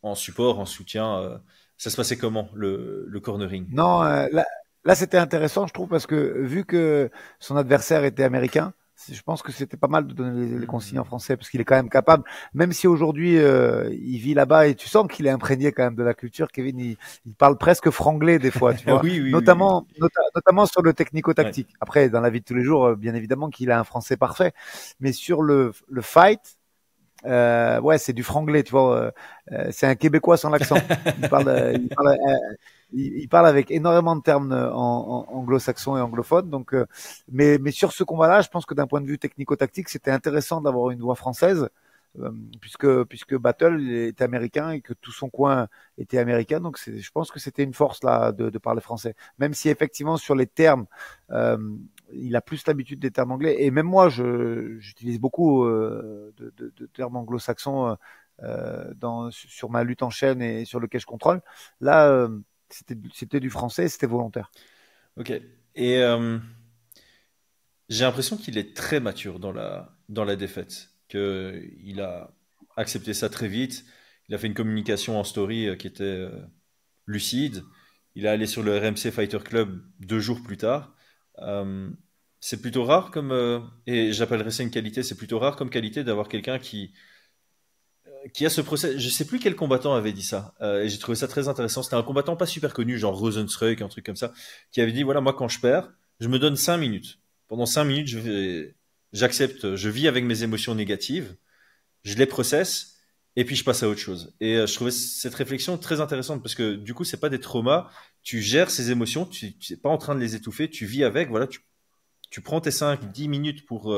en support, en soutien? Ça se passait comment, le cornering? Non, là c'était intéressant, je trouve, parce que vu que son adversaire était américain, je pense que c'était pas mal de donner les consignes en français, parce qu'il est quand même capable, même si aujourd'hui il vit là-bas et tu sens qu'il est imprégné quand même de la culture. Kevin, il parle presque franglais des fois, tu vois, Oui, oui, oui, oui. notamment sur le Ouais. technico-tactique. Après, dans la vie de tous les jours, bien évidemment qu'il a un français parfait, mais sur le fight. Ouais, c'est du franglais, tu vois. C'est un Québécois sans l'accent. Il parle avec énormément de termes anglo-saxons et anglophones. Donc, mais sur ce combat-là, je pense que d'un point de vue technico-tactique, c'était intéressant d'avoir une voix française, puisque Battle est américain et que tout son coin était américain. Donc, je pense que c'était une force là de parler français. Même si effectivement sur les termes, euh, il a plus l'habitude des termes anglais. Et même moi, j'utilise beaucoup de termes anglo-saxons sur ma lutte en chaîne et sur le cage control. Là, c'était du français, c'était volontaire. Ok. Et j'ai l'impression qu'il est très mature dans la défaite. Que il a accepté ça très vite. Il a fait une communication en story qui était lucide. Il est allé sur le RMC Fighter Club 2 jours plus tard. Euh, c'est plutôt rare et j'appellerais ça une qualité, c'est plutôt rare comme qualité d'avoir quelqu'un qui a ce procès. Je sais plus quel combattant avait dit ça. Et j'ai trouvé ça très intéressant. C'était un combattant pas super connu, genre Rosenstruck, un truc comme ça, qui avait dit, voilà, moi quand je perds, je me donne 5 minutes. Pendant 5 minutes, j'accepte, je vis avec mes émotions négatives, je les processe, et puis je passe à autre chose. Et je trouvais cette réflexion très intéressante parce que du coup, c'est pas des traumas. Tu gères ces émotions, tu n'es pas en train de les étouffer, tu vis avec. Voilà, tu prends tes 5, 10 minutes pour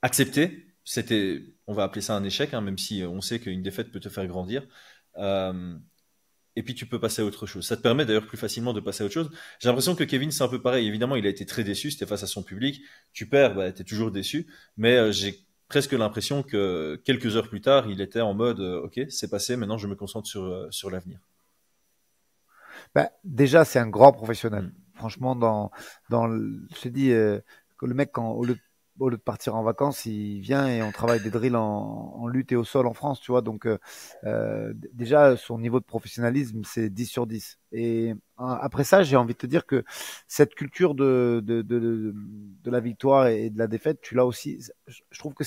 accepter. On va appeler ça un échec, hein, même si on sait qu'une défaite peut te faire grandir. Euh, et puis tu peux passer à autre chose. Ça te permet d'ailleurs plus facilement de passer à autre chose. J'ai l'impression que Kevin, c'est un peu pareil. Évidemment, il a été très déçu, c'était face à son public. Tu perds, bah, tu es toujours déçu. Mais j'ai presque l'impression que quelques heures plus tard, il était en mode ok, c'est passé, maintenant je me concentre sur l'avenir. Bah, déjà, c'est un grand professionnel. Mm. Franchement, je te dis, que le mec, au lieu de partir en vacances, il vient et on travaille des drills en lutte et au sol en France, tu vois. Donc, déjà, son niveau de professionnalisme, c'est 10 sur 10. Et après ça, j'ai envie de te dire que cette culture de la victoire et de la défaite, tu l'as aussi. Je trouve que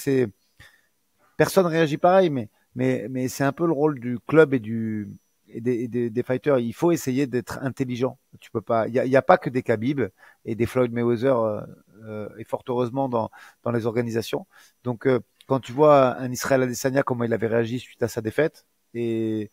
personne réagit pareil, mais c'est un peu le rôle du club et des fighters. Il faut essayer d'être intelligent. Tu peux pas. Il y a pas que des Khabib et des Floyd Mayweather et fort heureusement dans les organisations. Donc quand tu vois un Israël Adesanya comment il avait réagi suite à sa défaite et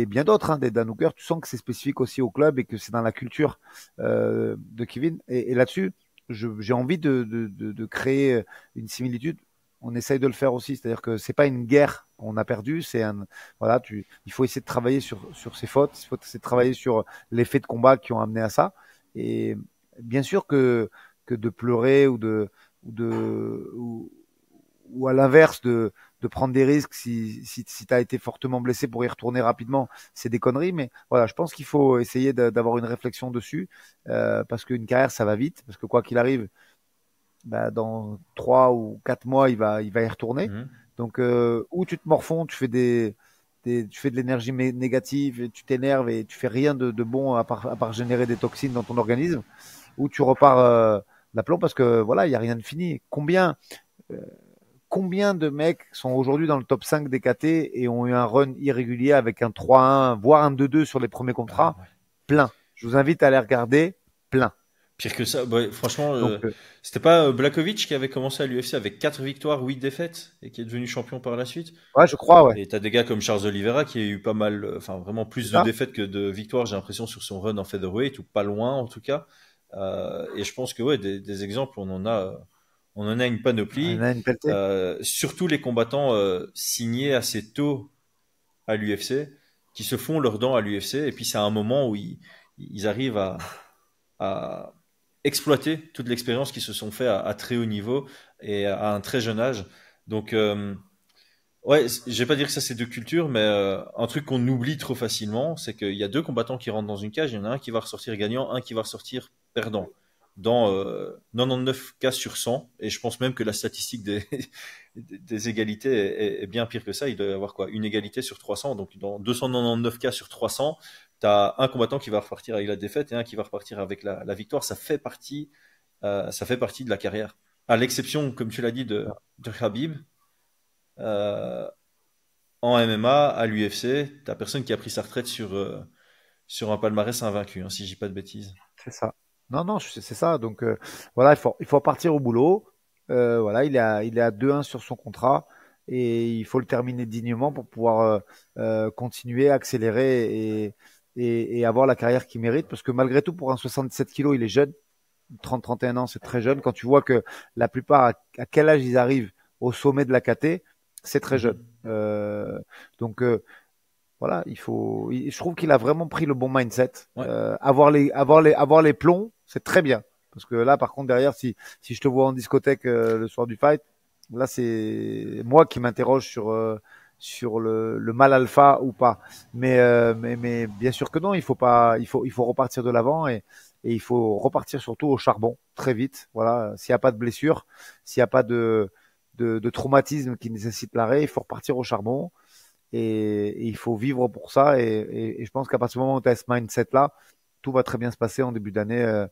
bien d'autres, hein, des Dan Hooker, tu sens que c'est spécifique aussi au club et que c'est dans la culture de Kevin. Et là-dessus, j'ai envie de créer une similitude. On essaye de le faire aussi, c'est-à-dire que c'est pas une guerre qu'on a perdue, voilà, il faut essayer de travailler sur ses fautes, il faut essayer de travailler sur les faits de combat qui ont amené à ça. Et bien sûr que de pleurer ou de, ou, ou à l'inverse de prendre des risques si tu as été fortement blessé pour y retourner rapidement, c'est des conneries. Mais voilà, je pense qu'il faut essayer d'avoir une réflexion dessus parce qu'une carrière, ça va vite, parce que quoi qu'il arrive, bah, dans 3 ou 4 mois, il va y retourner. Mhm. Donc, ou tu te morfonds, tu fais de l'énergie négative, et tu t'énerves et tu fais rien de bon à part générer des toxines dans ton organisme, ou tu repars d'aplomb parce que voilà, il y a rien de fini. Euh, combien de mecs sont aujourd'hui dans le top 5 des KT et ont eu un run irrégulier avec un 3-1, voire un 2-2 sur les premiers Ah, contrats? ouais. Plein. Je vous invite à aller regarder. Plein. Pire que ça, ouais, franchement, Donc, c'était pas Blakovic qui avait commencé à l'UFC avec 4 victoires, 8 défaites et qui est devenu champion par la suite. ouais, je crois, ouais. Et t'as des gars comme Charles Oliveira qui a eu pas mal, enfin vraiment C'est plus de ça. défaites que de victoires, j'ai l'impression, sur son run en featherweight, ou pas loin en tout cas. Et je pense que ouais, des exemples, on en a une On panoplie. a une pelletée. Surtout les combattants signés assez tôt à l'UFC, qui se font leurs dents à l'UFC, et puis c'est un moment où ils arrivent à exploiter toute l'expérience qu'ils se sont fait à très haut niveau et à un très jeune âge. Donc, ouais, je vais pas dire que ça c'est deux cultures, mais un truc qu'on oublie trop facilement, c'est qu'il y a deux combattants qui rentrent dans une cage, il y en a un qui va ressortir gagnant, un qui va ressortir perdant. Dans 99 cas sur 100, et je pense même que la statistique des égalités est bien pire que ça. Il doit y avoir quoi? Une égalité sur 300. Donc dans 299 cas sur 300, tu as un combattant qui va repartir avec la défaite et un qui va repartir avec la victoire. Ça fait partie de la carrière. À l'exception, comme tu l'as dit, de Khabib, euh, en MMA, à l'UFC, t'as personne qui a pris sa retraite sur un palmarès invaincu, hein, si je dis pas de bêtises. C'est ça. Non, non, c'est ça. Donc voilà, il faut partir au boulot. Voilà, il est à 2-1 sur son contrat et il faut le terminer dignement pour pouvoir continuer, accélérer et avoir la carrière qu'il mérite. Parce que malgré tout, pour un 77 kilos, il est jeune. 30-31 ans, c'est très jeune. Quand tu vois que la plupart, à quel âge ils arrivent au sommet de la KT, c'est très jeune. Mhm. Donc voilà, je trouve qu'il a vraiment pris le bon mindset. Ouais. Avoir les plombs, c'est très bien. Parce que là, par contre, derrière, si je te vois en discothèque le soir du fight, là, c'est moi qui m'interroge sur le mal alpha ou pas. Mais bien sûr que non, il faut pas, il faut repartir de l'avant et il faut repartir surtout au charbon très vite. Voilà, s'il n'y a pas de blessure, s'il n'y a pas de traumatisme qui nécessitent l'arrêt. Il faut repartir au charbon et il faut vivre pour ça. Et je pense qu'à partir du moment où tu as ce mindset-là, tout va très bien se passer en début d'année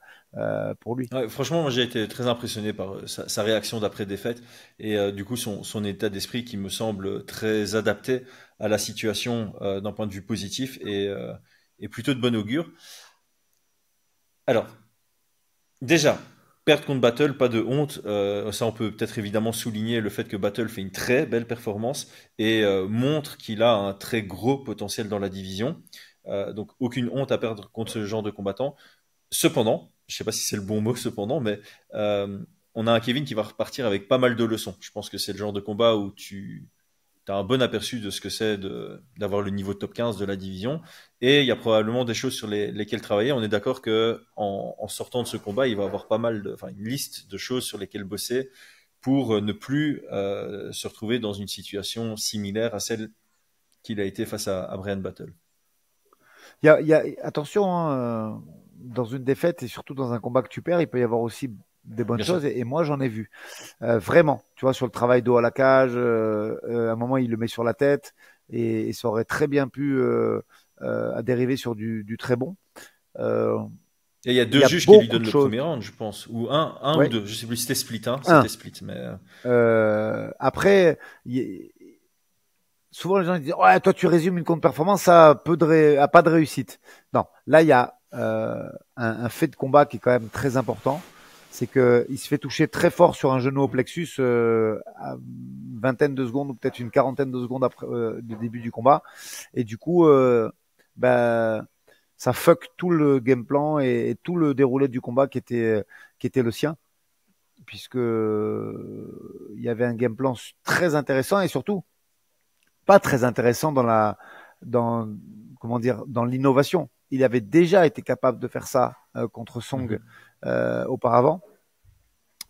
pour lui. Ouais, franchement, moi j'ai été très impressionné par sa réaction d'après-défaite et du coup son état d'esprit qui me semble très adapté à la situation d'un point de vue positif et plutôt de bon augure. Alors, déjà, perdre contre Battle, pas de honte. Ça, on peut peut-être évidemment souligner le fait que Battle fait une très belle performance et montre qu'il a un très gros potentiel dans la division. Donc, aucune honte à perdre contre ce genre de combattant. Cependant, je sais pas si c'est le bon mot cependant, mais euh, on a un Kevin qui va repartir avec pas mal de leçons. Je pense que c'est le genre de combat où tu as un bon aperçu de ce que c'est d'avoir le niveau top 15 de la division. Et il y a probablement des choses sur lesquelles travailler. On est d'accord que en sortant de ce combat, il va avoir pas mal enfin, une liste de choses sur lesquelles bosser pour ne plus se retrouver dans une situation similaire à celle qu'il a été face à Brian Battle. Attention, hein, dans une défaite et surtout dans un combat que tu perds, il peut y avoir aussi des bonnes Bien sûr. choses. Et moi, j'en ai vu. Vraiment, tu vois, sur le travail dos à la cage, à un moment, il le met sur la tête et ça aurait très bien pu à dériver sur du très bon. Euh, Et il y a il deux y a juges qui lui beaucoup donnent de le choses. premier round, je pense. Ou un ou Ouais, deux. Je sais plus si c'était split, hein. C'était un. split, mais Après, souvent les gens disent ouais, toi tu résumes une contre-performance, ça a pas de réussite. Non, là il y a un fait de combat qui est quand même très important, c'est que il se fait toucher très fort sur un genou au plexus à une vingtaine de secondes ou peut-être une quarantaine de secondes après du début du combat, et du coup ben ça fuck tout le game plan et tout le déroulé du combat qui était le sien, puisque il y avait un game plan très intéressant et surtout pas très intéressant dans comment dire, dans l'innovation. Il avait déjà été capable de faire ça contre Song mhm. auparavant.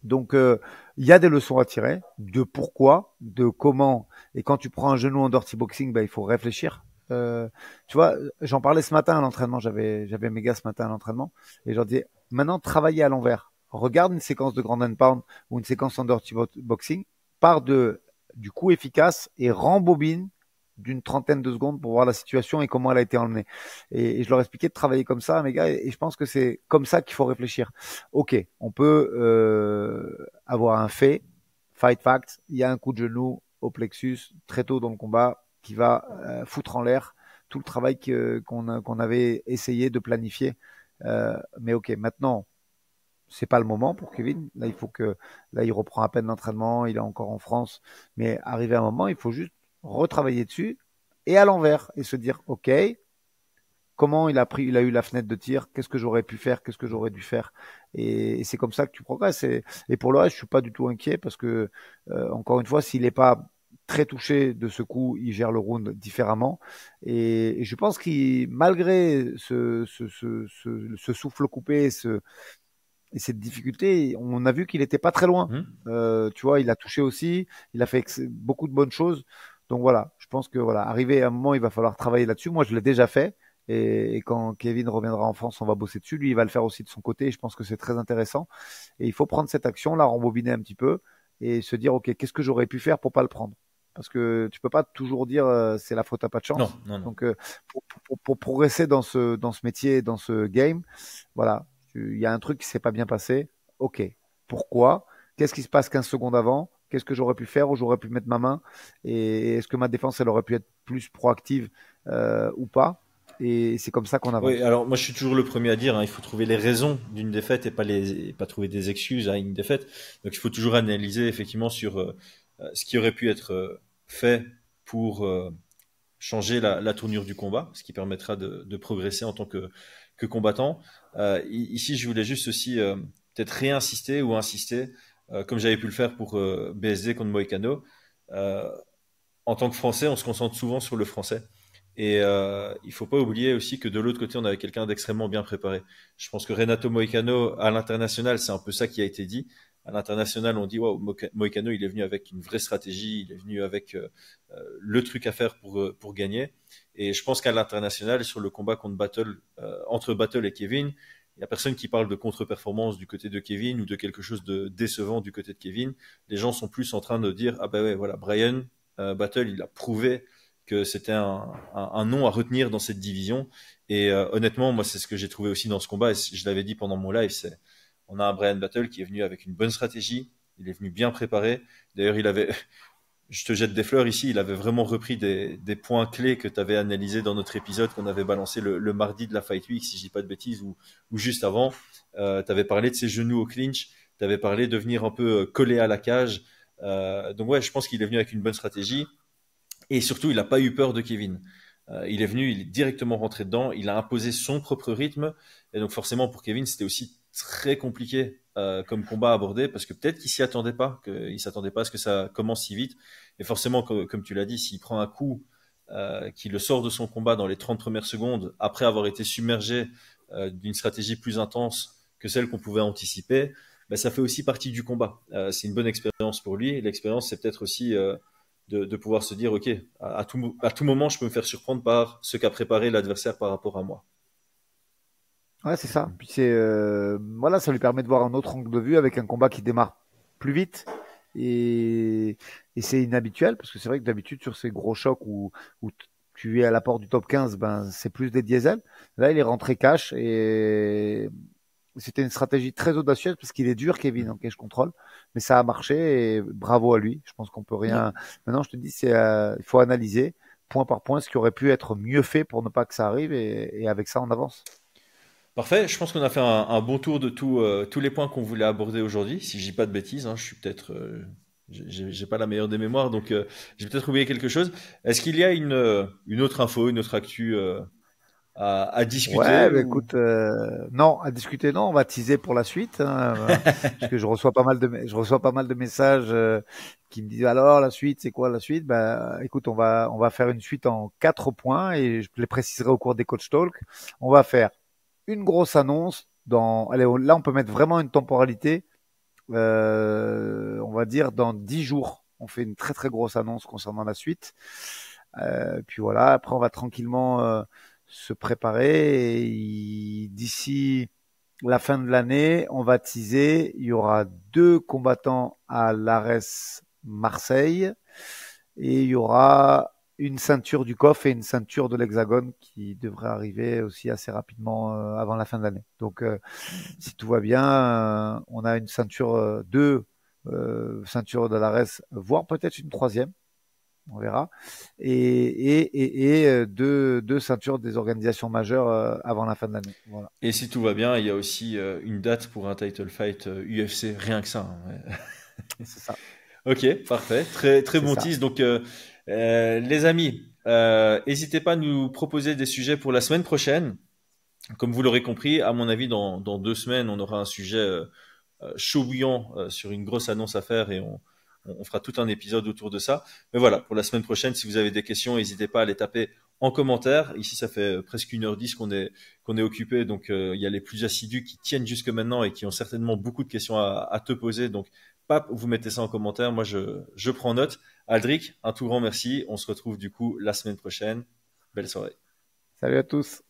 Donc il y a des leçons à tirer de pourquoi, de comment. Et quand tu prends un genou en dirty boxing, ben, il faut réfléchir. Tu vois, j'en parlais ce matin à l'entraînement. J'avais mes gars ce matin à l'entraînement et je leur disais maintenant travailler à l'envers. Regarde une séquence de grand and pound ou une séquence en dirty boxing, part du coup efficace et rembobine d'une trentaine de secondes pour voir la situation et comment elle a été emmenée. Et je leur expliquais de travailler comme ça, mes gars, et je pense que c'est comme ça qu'il faut réfléchir. Ok, on peut avoir un fait, fight fact, il y a un coup de genou au plexus très tôt dans le combat qui va foutre en l'air tout le travail qu'on avait essayé de planifier. Mais ok, maintenant, c'est pas le moment pour Kevin. Là, là, il reprend à peine l'entraînement, il est encore en France. Mais arrivé à un moment, il faut juste retravailler dessus et à l'envers et se dire, OK, comment il a eu la fenêtre de tir, qu'est-ce que j'aurais pu faire, qu'est-ce que j'aurais dû faire. Et c'est comme ça que tu progresses. Et pour le reste, je suis pas du tout inquiet parce que, encore une fois, s'il n'est pas très touché de ce coup, il gère le round différemment. Et je pense qu'il, malgré ce souffle coupé, et cette difficulté, on a vu qu'il n'était pas très loin. Mhm. Tu vois, il a touché aussi, il a fait beaucoup de bonnes choses. Donc voilà, je pense que voilà, arrivé à un moment, il va falloir travailler là-dessus. Moi, je l'ai déjà fait. Et quand Kevin reviendra en France, on va bosser dessus. Lui, il va le faire aussi de son côté. Et je pense que c'est très intéressant. Et il faut prendre cette action, la rembobiner un petit peu et se dire, OK, qu'est-ce que j'aurais pu faire pour pas le prendre? Parce que tu peux pas toujours dire c'est la faute à pas de Non, chance. non, non. Donc pour progresser dans ce métier, dans ce game, voilà, il y a un truc qui s'est pas bien passé. Ok. Pourquoi? Qu'est-ce qui se passe 15 secondes avant? Qu'est-ce que j'aurais pu faire où j'aurais pu mettre ma main? Et est-ce que ma défense, elle aurait pu être plus proactive ou pas? Et c'est comme ça qu'on Oui, avance. alors moi je suis toujours le premier à dire, hein, il faut trouver les raisons d'une défaite et pas trouver des excuses à une défaite. Donc il faut toujours analyser effectivement sur ce qui aurait pu être fait pour changer la tournure du combat, ce qui permettra de progresser en tant que combattant. Ici, je voulais juste aussi peut-être réinsister ou insister, comme j'avais pu le faire pour BSD contre Moïcano. Euh, En tant que Français, on se concentre souvent sur le français. Et il faut pas oublier aussi que de l'autre côté, on avait quelqu'un d'extrêmement bien préparé. Je pense que Renato Moicano, à l'international, c'est un peu ça qui a été dit. À l'international, on dit wow, Moicano, il est venu avec une vraie stratégie, il est venu avec le truc à faire pour gagner. Et je pense qu'à l'international, sur le combat contre Battle, entre Battle et Kevin, Il n'y a personne qui parle de contre-performance du côté de Kevin ou de quelque chose de décevant du côté de Kevin. Les gens sont plus en train de dire, ah ben ouais, voilà, Brian Battle, il a prouvé que c'était un nom à retenir dans cette division. Et honnêtement, moi, c'est ce que j'ai trouvé aussi dans ce combat. Et je l'avais dit pendant mon live, on a un Brian Battle qui est venu avec une bonne stratégie. Il est venu bien préparé. D'ailleurs, je te jette des fleurs ici, il avait vraiment repris des points clés que tu avais analysés dans notre épisode qu'on avait balancé le mardi de la Fight Week, si je dis pas de bêtises, ou juste avant. Tu avais parlé de ses genoux au clinch, tu avais parlé de venir un peu coller à la cage. Donc ouais, je pense qu'il est venu avec une bonne stratégie. Et surtout, il n'a pas eu peur de Kevin. Il est venu, il est directement rentré dedans, il a imposé son propre rythme. Et donc forcément, pour Kevin, c'était aussi très compliqué comme combat à aborder, parce que peut-être qu'il s'attendait pas à ce que ça commence si vite. Et forcément, comme tu l'as dit, s'il prend un coup qui le sort de son combat dans les 30 premières secondes, après avoir été submergé d'une stratégie plus intense que celle qu'on pouvait anticiper, ben, ça fait aussi partie du combat. C'est une bonne expérience pour lui. Et l'expérience, c'est peut-être aussi de pouvoir se dire, OK, à tout moment, je peux me faire surprendre par ce qu'a préparé l'adversaire par rapport à moi. Ouais, c'est ça. Puis voilà, ça lui permet de voir un autre angle de vue avec un combat qui démarre plus vite. Et c'est inhabituel parce que c'est vrai que d'habitude sur ces gros chocs où tu es à la porte du top 15, ben c'est plus des diesels. Là, il est rentré cash et c'était une stratégie très audacieuse parce qu'il est dur, Kevin, en cage control, mais ça a marché et bravo à lui. Je pense qu'on peut rien. Maintenant, je te dis, il faut analyser point par point ce qui aurait pu être mieux fait pour ne pas que ça arrive et avec ça, on avance. Parfait, je pense qu'on a fait un bon tour de tous les points qu'on voulait aborder aujourd'hui. Si je dis pas de bêtises, hein, je suis peut-être, j'ai pas la meilleure des mémoires, donc j'ai peut-être oublié quelque chose. Est-ce qu'il y a une autre info, une autre actu à discuter Ouais, bah ou... écoute, non, à discuter, non, on va teaser pour la suite, hein, parce que je reçois pas mal de messages qui me disent alors la suite, c'est quoi la suite? Bah, écoute, on va faire une suite en 4 points et je les préciserai au cours des coach talk. On va faire une grosse annonce allez, là, on peut mettre vraiment une temporalité, on va dire dans 10 jours. On fait une très très grosse annonce concernant la suite. Puis voilà, après on va tranquillement se préparer et d'ici la fin de l'année, on va teaser. Il y aura 2 combattants à l'ARES Marseille et il y aura une ceinture du COF et une ceinture de l'Hexagone qui devrait arriver aussi assez rapidement avant la fin de l'année. Donc, si tout va bien, on a une ceinture, 2 ceintures de l'ARES, voire peut-être une troisième. On verra. Et 2 ceintures des organisations majeures avant la fin de l'année. Voilà. Et si tout va bien, il y a aussi une date pour un title fight UFC, rien que ça, hein, ouais. C'est ça. Ok, parfait, très très C'est bon ça. tease. Donc les amis, n'hésitez pas à nous proposer des sujets pour la semaine prochaine. Comme vous l'aurez compris, à mon avis, dans 2 semaines, on aura un sujet chaud bouillant sur une grosse annonce à faire et on fera tout un épisode autour de ça. Mais voilà, pour la semaine prochaine, si vous avez des questions, n'hésitez pas à les taper en commentaire. Ici, ça fait presque 1h10 qu'on est occupé, donc il y a les plus assidus qui tiennent jusque maintenant et qui ont certainement beaucoup de questions à te poser. Donc, pap, vous mettez ça en commentaire. Moi, je prends note. Aldric, un tout grand merci. On se retrouve du coup la semaine prochaine. Belle soirée. Salut à tous.